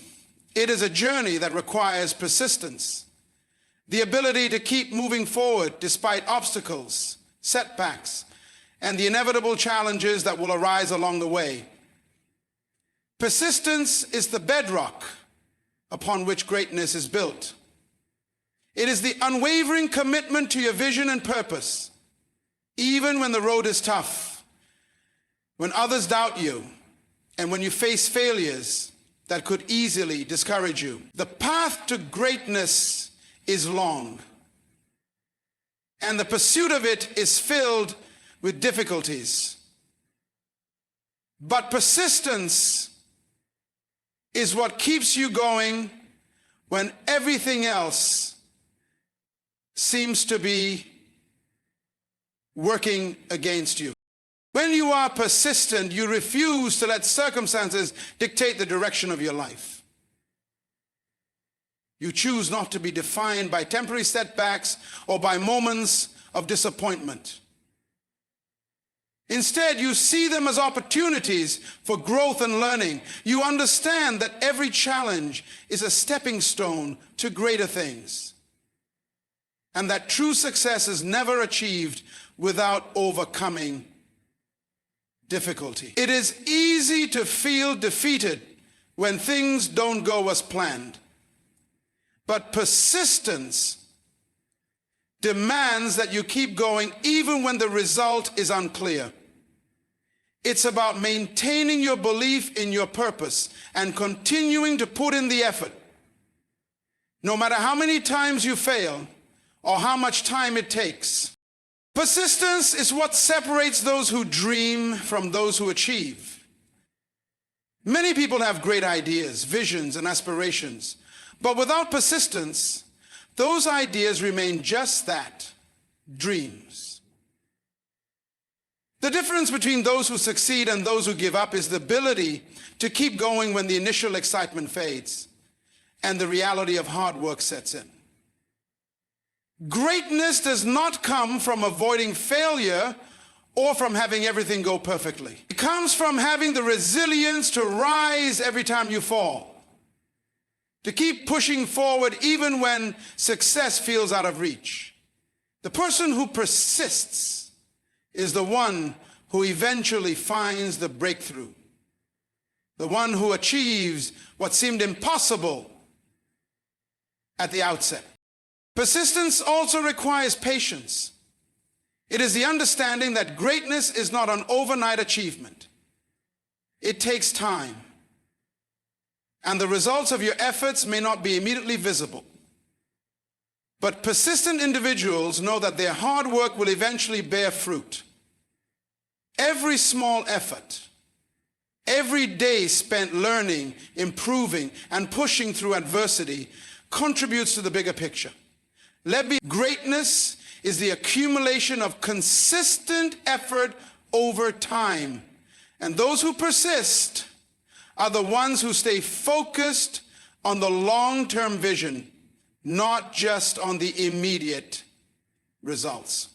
It is a journey that requires persistence, the ability to keep moving forward despite obstacles, setbacks, and the inevitable challenges that will arise along the way. Persistence is the bedrock upon which greatness is built. It is the unwavering commitment to your vision and purpose, even when the road is tough, when others doubt you, and when you face failures that could easily discourage you. The path to greatness is long, and the pursuit of it is filled with difficulties. But persistence is what keeps you going when everything else seems to be working against you. When you are persistent, you refuse to let circumstances dictate the direction of your life. You choose not to be defined by temporary setbacks or by moments of disappointment. Instead, you see them as opportunities for growth and learning. You understand that every challenge is a stepping stone to greater things, and that true success is never achieved without overcoming difficulty. It is easy to feel defeated when things don't go as planned, but persistence demands that you keep going even when the result is unclear. It's about maintaining your belief in your purpose and continuing to put in the effort, no matter how many times you fail or how much time it takes. Persistence is what separates those who dream from those who achieve. Many people have great ideas, visions, and aspirations, but without persistence, those ideas remain just that, dreams. The difference between those who succeed and those who give up is the ability to keep going when the initial excitement fades and the reality of hard work sets in. Greatness does not come from avoiding failure or from having everything go perfectly. It comes from having the resilience to rise every time you fall, to keep pushing forward even when success feels out of reach. The person who persists is the one who eventually finds the breakthrough, the one who achieves what seemed impossible at the outset. Persistence also requires patience. It is the understanding that greatness is not an overnight achievement. It takes time, and the results of your efforts may not be immediately visible. But persistent individuals know that their hard work will eventually bear fruit. Every small effort, every day spent learning, improving, and pushing through adversity contributes to the bigger picture. Greatness is the accumulation of consistent effort over time. And those who persist are the ones who stay focused on the long-term vision, not just on the immediate results.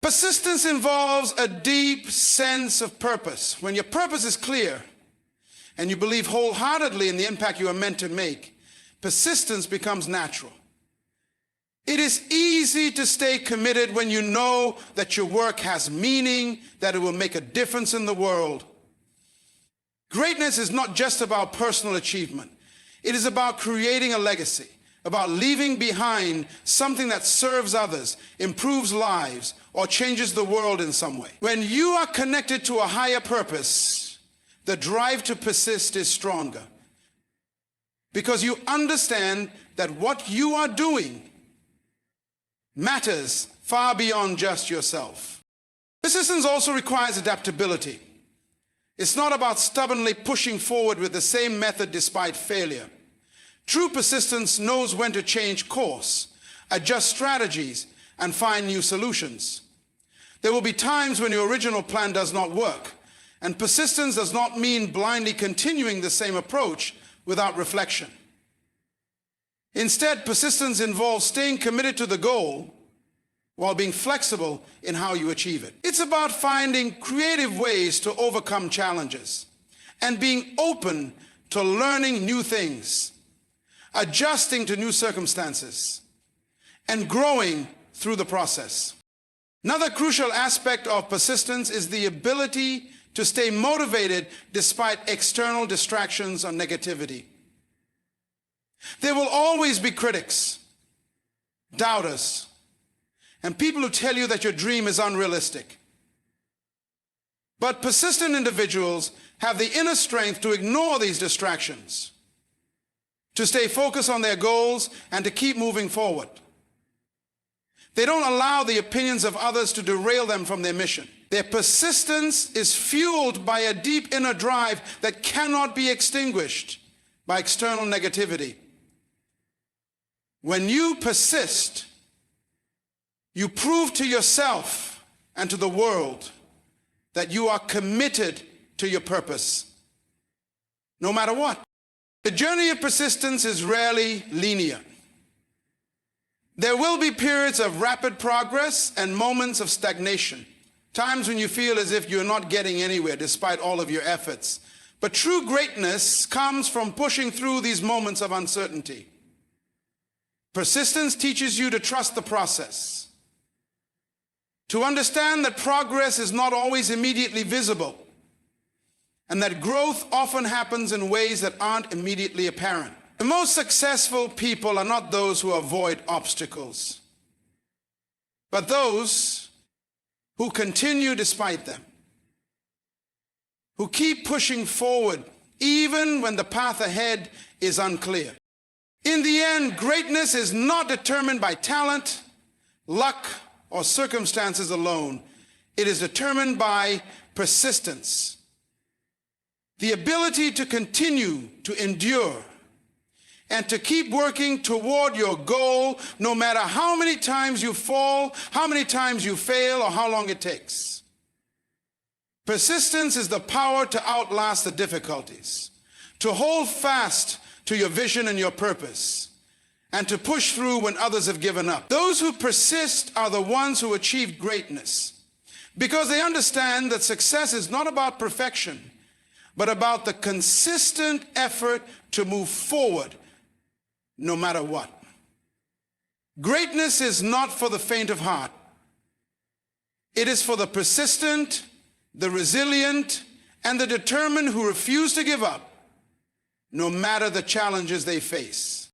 Persistence involves a deep sense of purpose. When your purpose is clear and you believe wholeheartedly in the impact you are meant to make, persistence becomes natural. It is easy to stay committed when you know that your work has meaning, that it will make a difference in the world. Greatness is not just about personal achievement. It is about creating a legacy, about leaving behind something that serves others, improves lives, or changes the world in some way. When you are connected to a higher purpose, the drive to persist is stronger, because you understand that what you are doing matters far beyond just yourself. Persistence also requires adaptability. It's not about stubbornly pushing forward with the same method despite failure. True persistence knows when to change course, adjust strategies, and find new solutions. There will be times when your original plan does not work, and persistence does not mean blindly continuing the same approach without reflection. Instead, persistence involves staying committed to the goal while being flexible in how you achieve it. It's about finding creative ways to overcome challenges and being open to learning new things, adjusting to new circumstances, and growing through the process. Another crucial aspect of persistence is the ability to stay motivated despite external distractions or negativity. There will always be critics, doubters, and people who tell you that your dream is unrealistic. But persistent individuals have the inner strength to ignore these distractions, to stay focused on their goals, and to keep moving forward. They don't allow the opinions of others to derail them from their mission. Their persistence is fueled by a deep inner drive that cannot be extinguished by external negativity. When you persist, you prove to yourself and to the world that you are committed to your purpose, no matter what. The journey of persistence is rarely linear. There will be periods of rapid progress and moments of stagnation, times when you feel as if you're not getting anywhere despite all of your efforts. But true greatness comes from pushing through these moments of uncertainty. Persistence teaches you to trust the process, to understand that progress is not always immediately visible, and that growth often happens in ways that aren't immediately apparent. The most successful people are not those who avoid obstacles, but those who continue despite them, who keep pushing forward even when the path ahead is unclear. In the end, greatness is not determined by talent, luck, or circumstances alone. It is determined by persistence, the ability to continue to endure and to keep working toward your goal, no matter how many times you fall, how many times you fail, or how long it takes. Persistence is the power to outlast the difficulties, to hold fast to your vision and your purpose, and to push through when others have given up. Those who persist are the ones who achieve greatness, because they understand that success is not about perfection, but about the consistent effort to move forward no matter what. Greatness is not for the faint of heart. It is for the persistent, the resilient, and the determined who refuse to give up, no matter the challenges they face.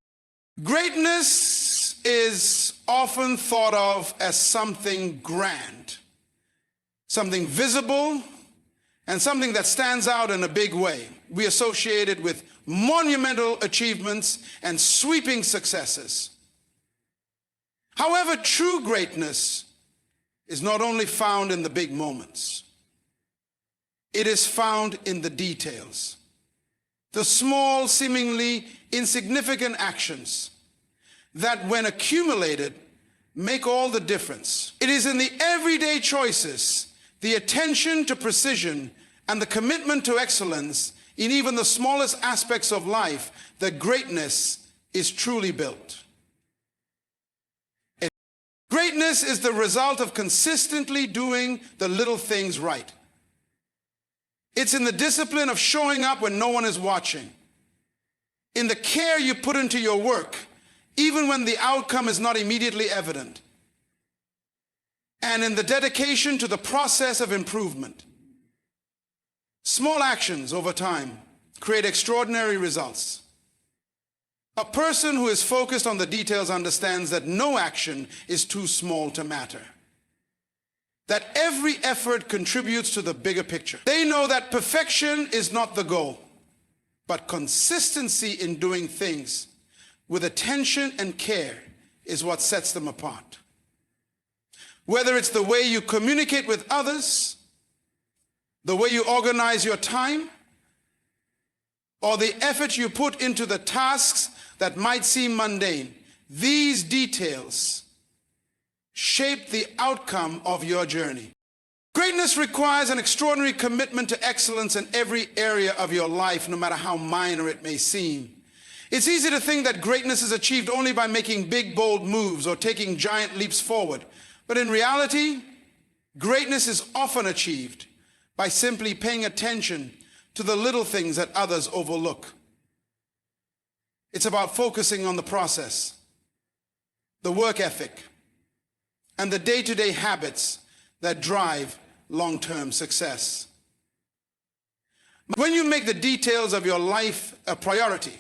Greatness is often thought of as something grand, something visible, and something that stands out in a big way. We associate it with monumental achievements and sweeping successes. However, true greatness is not only found in the big moments. It is found in the details, the small, seemingly insignificant actions that, when accumulated, make all the difference. It is in the everyday choices, the attention to precision, and the commitment to excellence in even the smallest aspects of life that greatness is truly built. Greatness is the result of consistently doing the little things right. It's in the discipline of showing up when no one is watching, in the care you put into your work, even when the outcome is not immediately evident, and in the dedication to the process of improvement. Small actions over time create extraordinary results. A person who is focused on the details understands that no action is too small to matter, that every effort contributes to the bigger picture. They know that perfection is not the goal, but consistency in doing things with attention and care is what sets them apart. Whether it's the way you communicate with others, the way you organize your time, or the effort you put into the tasks that might seem mundane, these details shape the outcome of your journey. Greatness requires an extraordinary commitment to excellence in every area of your life, no matter how minor it may seem. It's easy to think that greatness is achieved only by making big, bold moves or taking giant leaps forward. But in reality, greatness is often achieved by simply paying attention to the little things that others overlook. It's about focusing on the process, the work ethic, and the day-to-day habits that drive long-term success. When you make the details of your life a priority,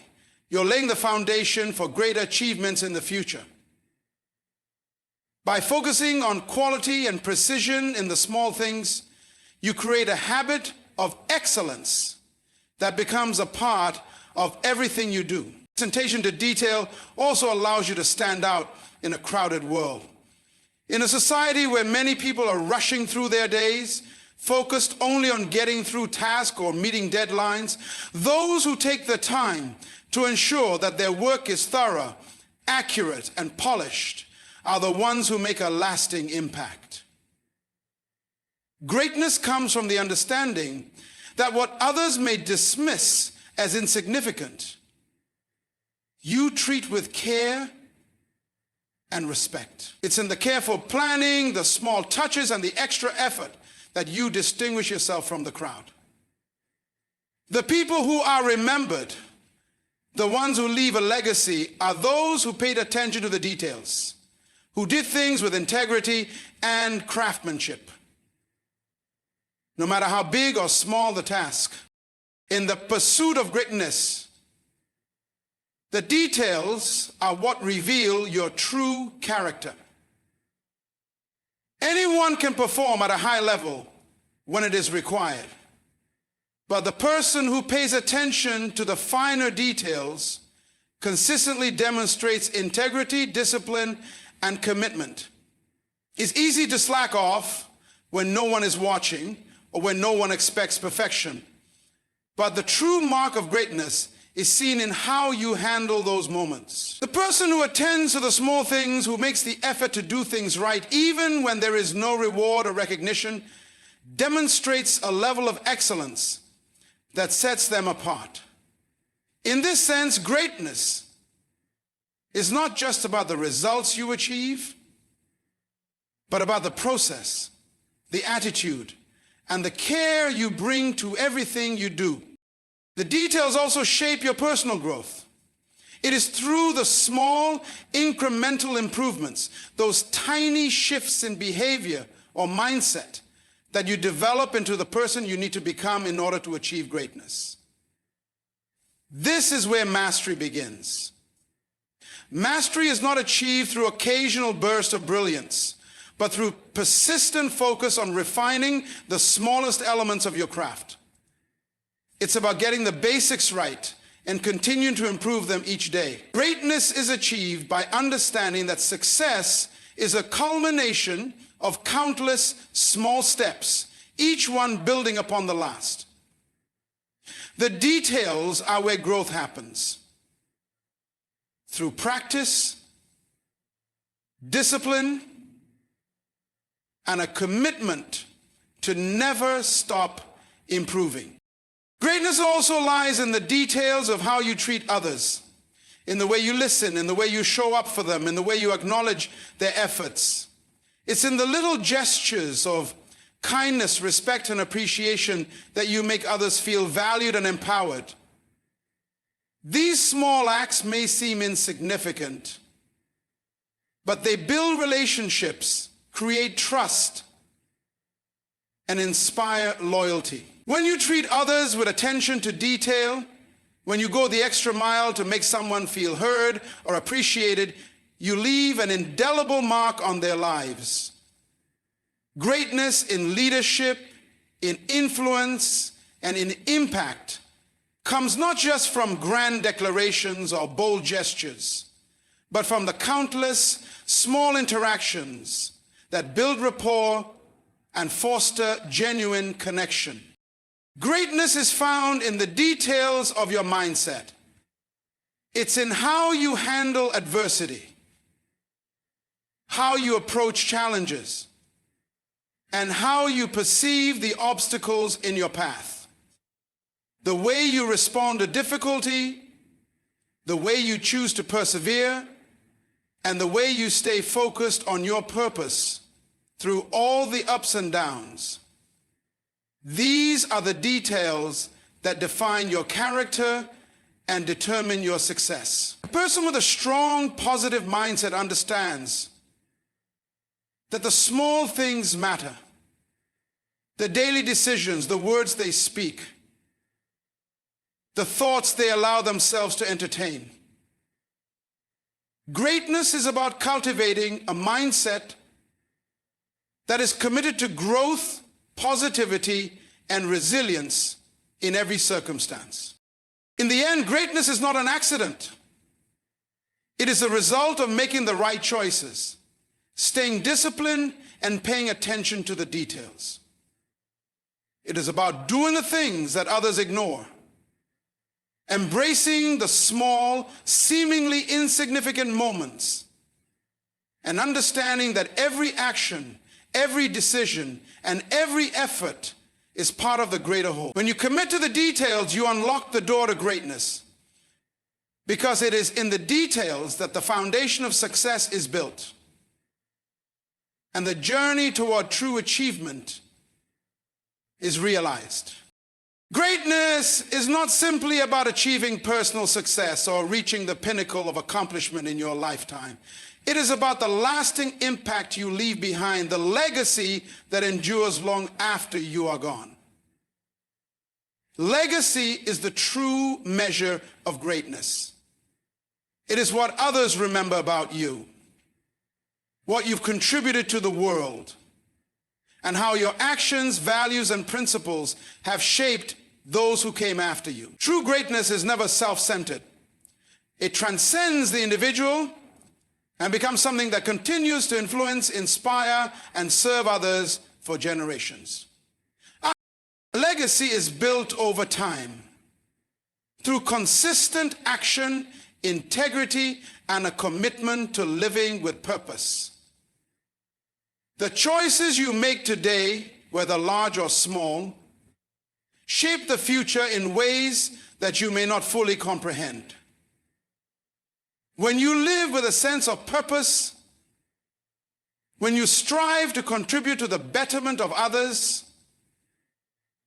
you're laying the foundation for greater achievements in the future. By focusing on quality and precision in the small things, you create a habit of excellence that becomes a part of everything you do. Attention to detail also allows you to stand out in a crowded world. In a society where many people are rushing through their days, focused only on getting through tasks or meeting deadlines, those who take the time to ensure that their work is thorough, accurate, and polished are the ones who make a lasting impact. Greatness comes from the understanding that what others may dismiss as insignificant, you treat with care and respect. It's in the careful planning, the small touches, and the extra effort that you distinguish yourself from the crowd. The people who are remembered, the ones who leave a legacy, are those who paid attention to the details, who did things with integrity and craftsmanship. No matter how big or small the task, in the pursuit of greatness, the details are what reveal your true character. Anyone can perform at a high level when it is required, but the person who pays attention to the finer details consistently demonstrates integrity, discipline, and commitment. It's easy to slack off when no one is watching or when no one expects perfection, but the true mark of greatness is seen in how you handle those moments. The person who attends to the small things, who makes the effort to do things right, even when there is no reward or recognition, demonstrates a level of excellence that sets them apart. In this sense, greatness is not just about the results you achieve, but about the process, the attitude, and the care you bring to everything you do. The details also shape your personal growth. It is through the small incremental improvements, those tiny shifts in behavior or mindset, that you develop into the person you need to become in order to achieve greatness. This is where mastery begins. Mastery is not achieved through occasional bursts of brilliance, but through persistent focus on refining the smallest elements of your craft. It's about getting the basics right and continuing to improve them each day. Greatness is achieved by understanding that success is a culmination of countless small steps, each one building upon the last. The details are where growth happens. Through practice, discipline, and a commitment to never stop improving. Greatness also lies in the details of how you treat others, in the way you listen, in the way you show up for them, in the way you acknowledge their efforts. It's in the little gestures of kindness, respect, and appreciation that you make others feel valued and empowered. These small acts may seem insignificant, but they build relationships, create trust, and inspire loyalty. When you treat others with attention to detail, when you go the extra mile to make someone feel heard or appreciated, you leave an indelible mark on their lives. Greatness in leadership, in influence, and in impact comes not just from grand declarations or bold gestures, but from the countless small interactions that build rapport and foster genuine connection. Greatness is found in the details of your mindset. It's in how you handle adversity, how you approach challenges, and how you perceive the obstacles in your path. The way you respond to difficulty, the way you choose to persevere, and the way you stay focused on your purpose through all the ups and downs. These are the details that define your character and determine your success. A person with a strong, positive mindset understands that the small things matter. The daily decisions, the words they speak, the thoughts they allow themselves to entertain. Greatness is about cultivating a mindset that is committed to growth, positivity, and resilience in every circumstance. In the end, greatness is not an accident. It is a result of making the right choices, staying disciplined, and paying attention to the details. It is about doing the things that others ignore, embracing the small, seemingly insignificant moments, and understanding that every action, every decision, and every effort is part of the greater whole. When you commit to the details, you unlock the door to greatness, because it is in the details that the foundation of success is built, and the journey toward true achievement is realized. Greatness is not simply about achieving personal success or reaching the pinnacle of accomplishment in your lifetime. It is about the lasting impact you leave behind, the legacy that endures long after you are gone. Legacy is the true measure of greatness. It is what others remember about you, what you've contributed to the world, and how your actions, values, and principles have shaped those who came after you. True greatness is never self-centered. It transcends the individual and becomes something that continues to influence, inspire, and serve others for generations. Our legacy is built over time through consistent action, integrity, and a commitment to living with purpose. The choices you make today, whether large or small, shape the future in ways that you may not fully comprehend. When you live with a sense of purpose, when you strive to contribute to the betterment of others,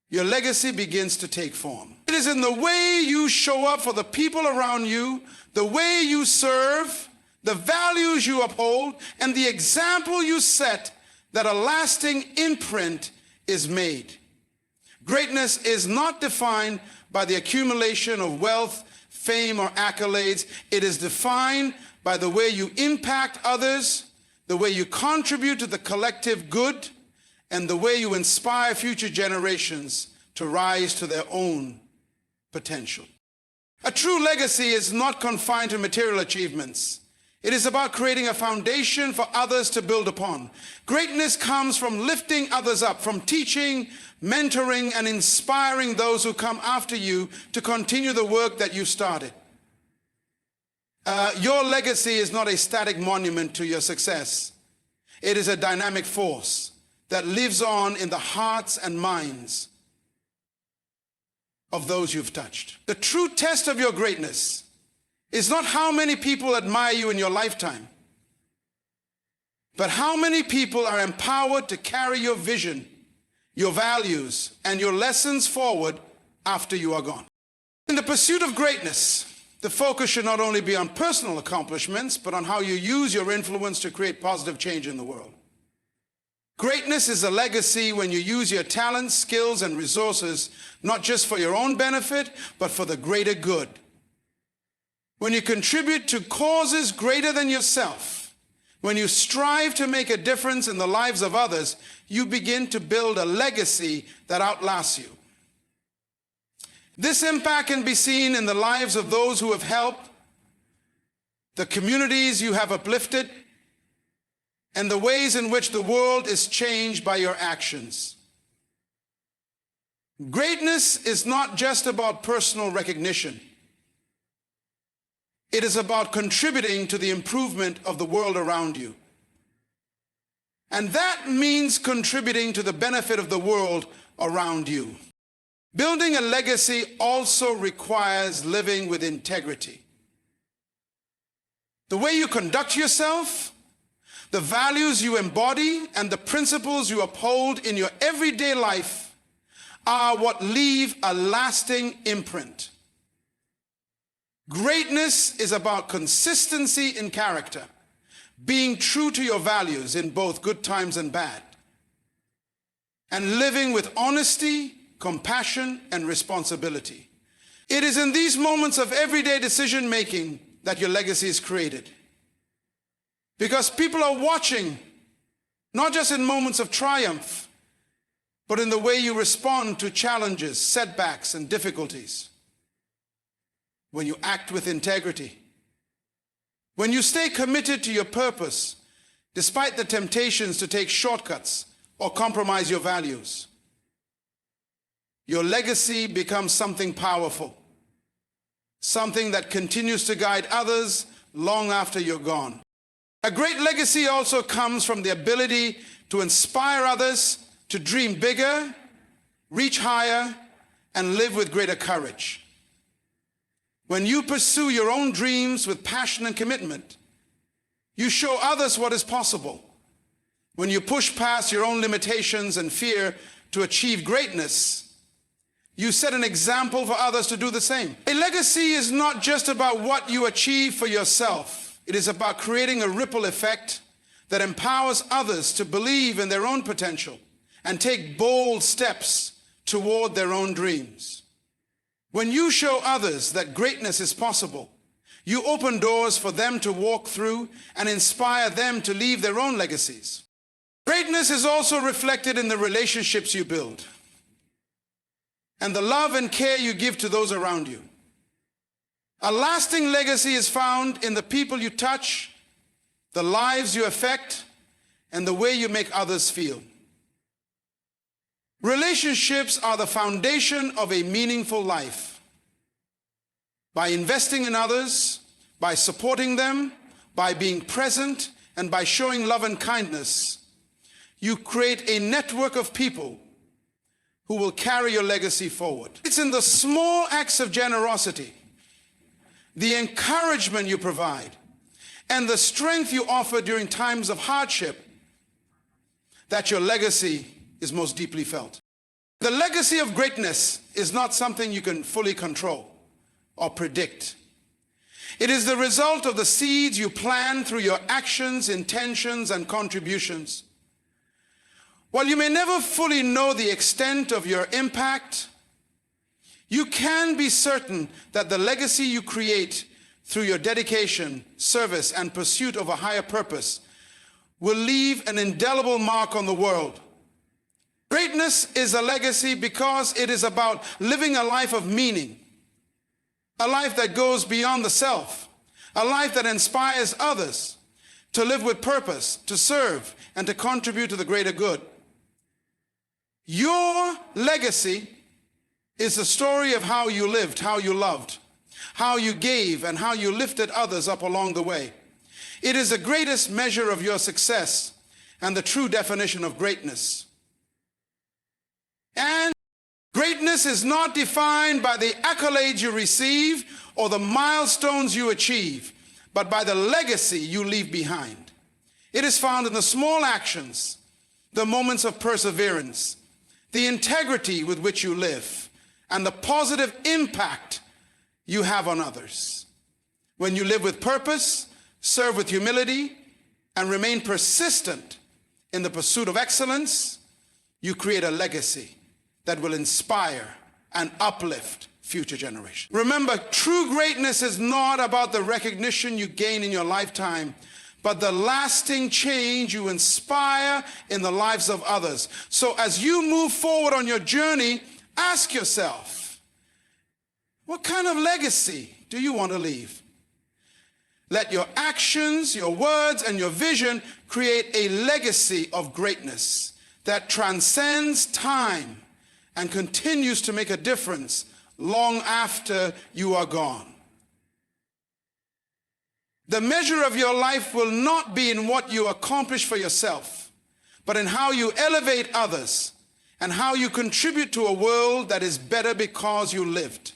your legacy begins to take form. It is in the way you show up for the people around you, the way you serve, the values you uphold, and the example you set that a lasting imprint is made. Greatness is not defined by the accumulation of wealth, fame, or accolades. It is defined by the way you impact others, the way you contribute to the collective good, and the way you inspire future generations to rise to their own potential. A true legacy is not confined to material achievements. It is about creating a foundation for others to build upon. Greatness comes from lifting others up, from teaching, mentoring, and inspiring those who come after you to continue the work that you started. Your legacy is not a static monument to your success. It is a dynamic force that lives on in the hearts and minds of those you've touched. The true test of your greatness is not how many people admire you in your lifetime, but how many people are empowered to carry your vision, your values, and your lessons forward after you are gone. In the pursuit of greatness, the focus should not only be on personal accomplishments, but on how you use your influence to create positive change in the world. Greatness is a legacy when you use your talents, skills, and resources not just for your own benefit, but for the greater good. When you contribute to causes greater than yourself, when you strive to make a difference in the lives of others, you begin to build a legacy that outlasts you. This impact can be seen in the lives of those who have helped, the communities you have uplifted, and the ways in which the world is changed by your actions. Greatness is not just about personal recognition. It is about contributing to the improvement of the world around you. And that means contributing to the benefit of the world around you. Building a legacy also requires living with integrity. The way you conduct yourself, the values you embody, and the principles you uphold in your everyday life are what leave a lasting imprint. Greatness is about consistency in character, being true to your values in both good times and bad, and living with honesty, compassion, and responsibility. It is in these moments of everyday decision-making that your legacy is created. Because people are watching, not just in moments of triumph, but in the way you respond to challenges, setbacks, and difficulties. When you act with integrity, when you stay committed to your purpose, despite the temptations to take shortcuts or compromise your values. Your legacy becomes something powerful, something that continues to guide others long after you're gone. A great legacy also comes from the ability to inspire others to dream bigger, reach higher, and live with greater courage. When you pursue your own dreams with passion and commitment, you show others what is possible. When you push past your own limitations and fear to achieve greatness, you set an example for others to do the same. A legacy is not just about what you achieve for yourself. It is about creating a ripple effect that empowers others to believe in their own potential and take bold steps toward their own dreams. When you show others that greatness is possible, you open doors for them to walk through and inspire them to leave their own legacies. Greatness is also reflected in the relationships you build and the love and care you give to those around you. A lasting legacy is found in the people you touch, the lives you affect, and the way you make others feel. Relationships are the foundation of a meaningful life. By investing in others, by supporting them, by being present, and by showing love and kindness, you create a network of people who will carry your legacy forward. It's in the small acts of generosity, the encouragement you provide, and the strength you offer during times of hardship that your legacy is most deeply felt. The legacy of greatness is not something you can fully control or predict. It is the result of the seeds you plant through your actions, intentions, and contributions. While you may never fully know the extent of your impact, you can be certain that the legacy you create through your dedication, service, and pursuit of a higher purpose will leave an indelible mark on the world. Greatness is a legacy because it is about living a life of meaning, a life that goes beyond the self, a life that inspires others to live with purpose, to serve, and to contribute to the greater good. Your legacy is the story of how you lived, how you loved, how you gave, and how you lifted others up along the way. It is the greatest measure of your success and the true definition of greatness. And greatness is not defined by the accolades you receive or the milestones you achieve, but by the legacy you leave behind. It is found in the small actions, the moments of perseverance, the integrity with which you live, and the positive impact you have on others. When you live with purpose, serve with humility, and remain persistent in the pursuit of excellence, you create a legacy that will inspire and uplift future generations. Remember, true greatness is not about the recognition you gain in your lifetime, but the lasting change you inspire in the lives of others. So as you move forward on your journey, ask yourself, what kind of legacy do you want to leave? Let your actions, your words, and your vision create a legacy of greatness that transcends time and continues to make a difference long after you are gone. The measure of your life will not be in what you accomplish for yourself, but in how you elevate others and how you contribute to a world that is better because you lived.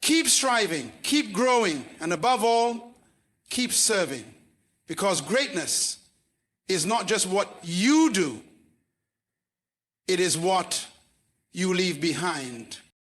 Keep striving, keep growing, and above all, keep serving, because greatness is not just what you do, it is what you leave behind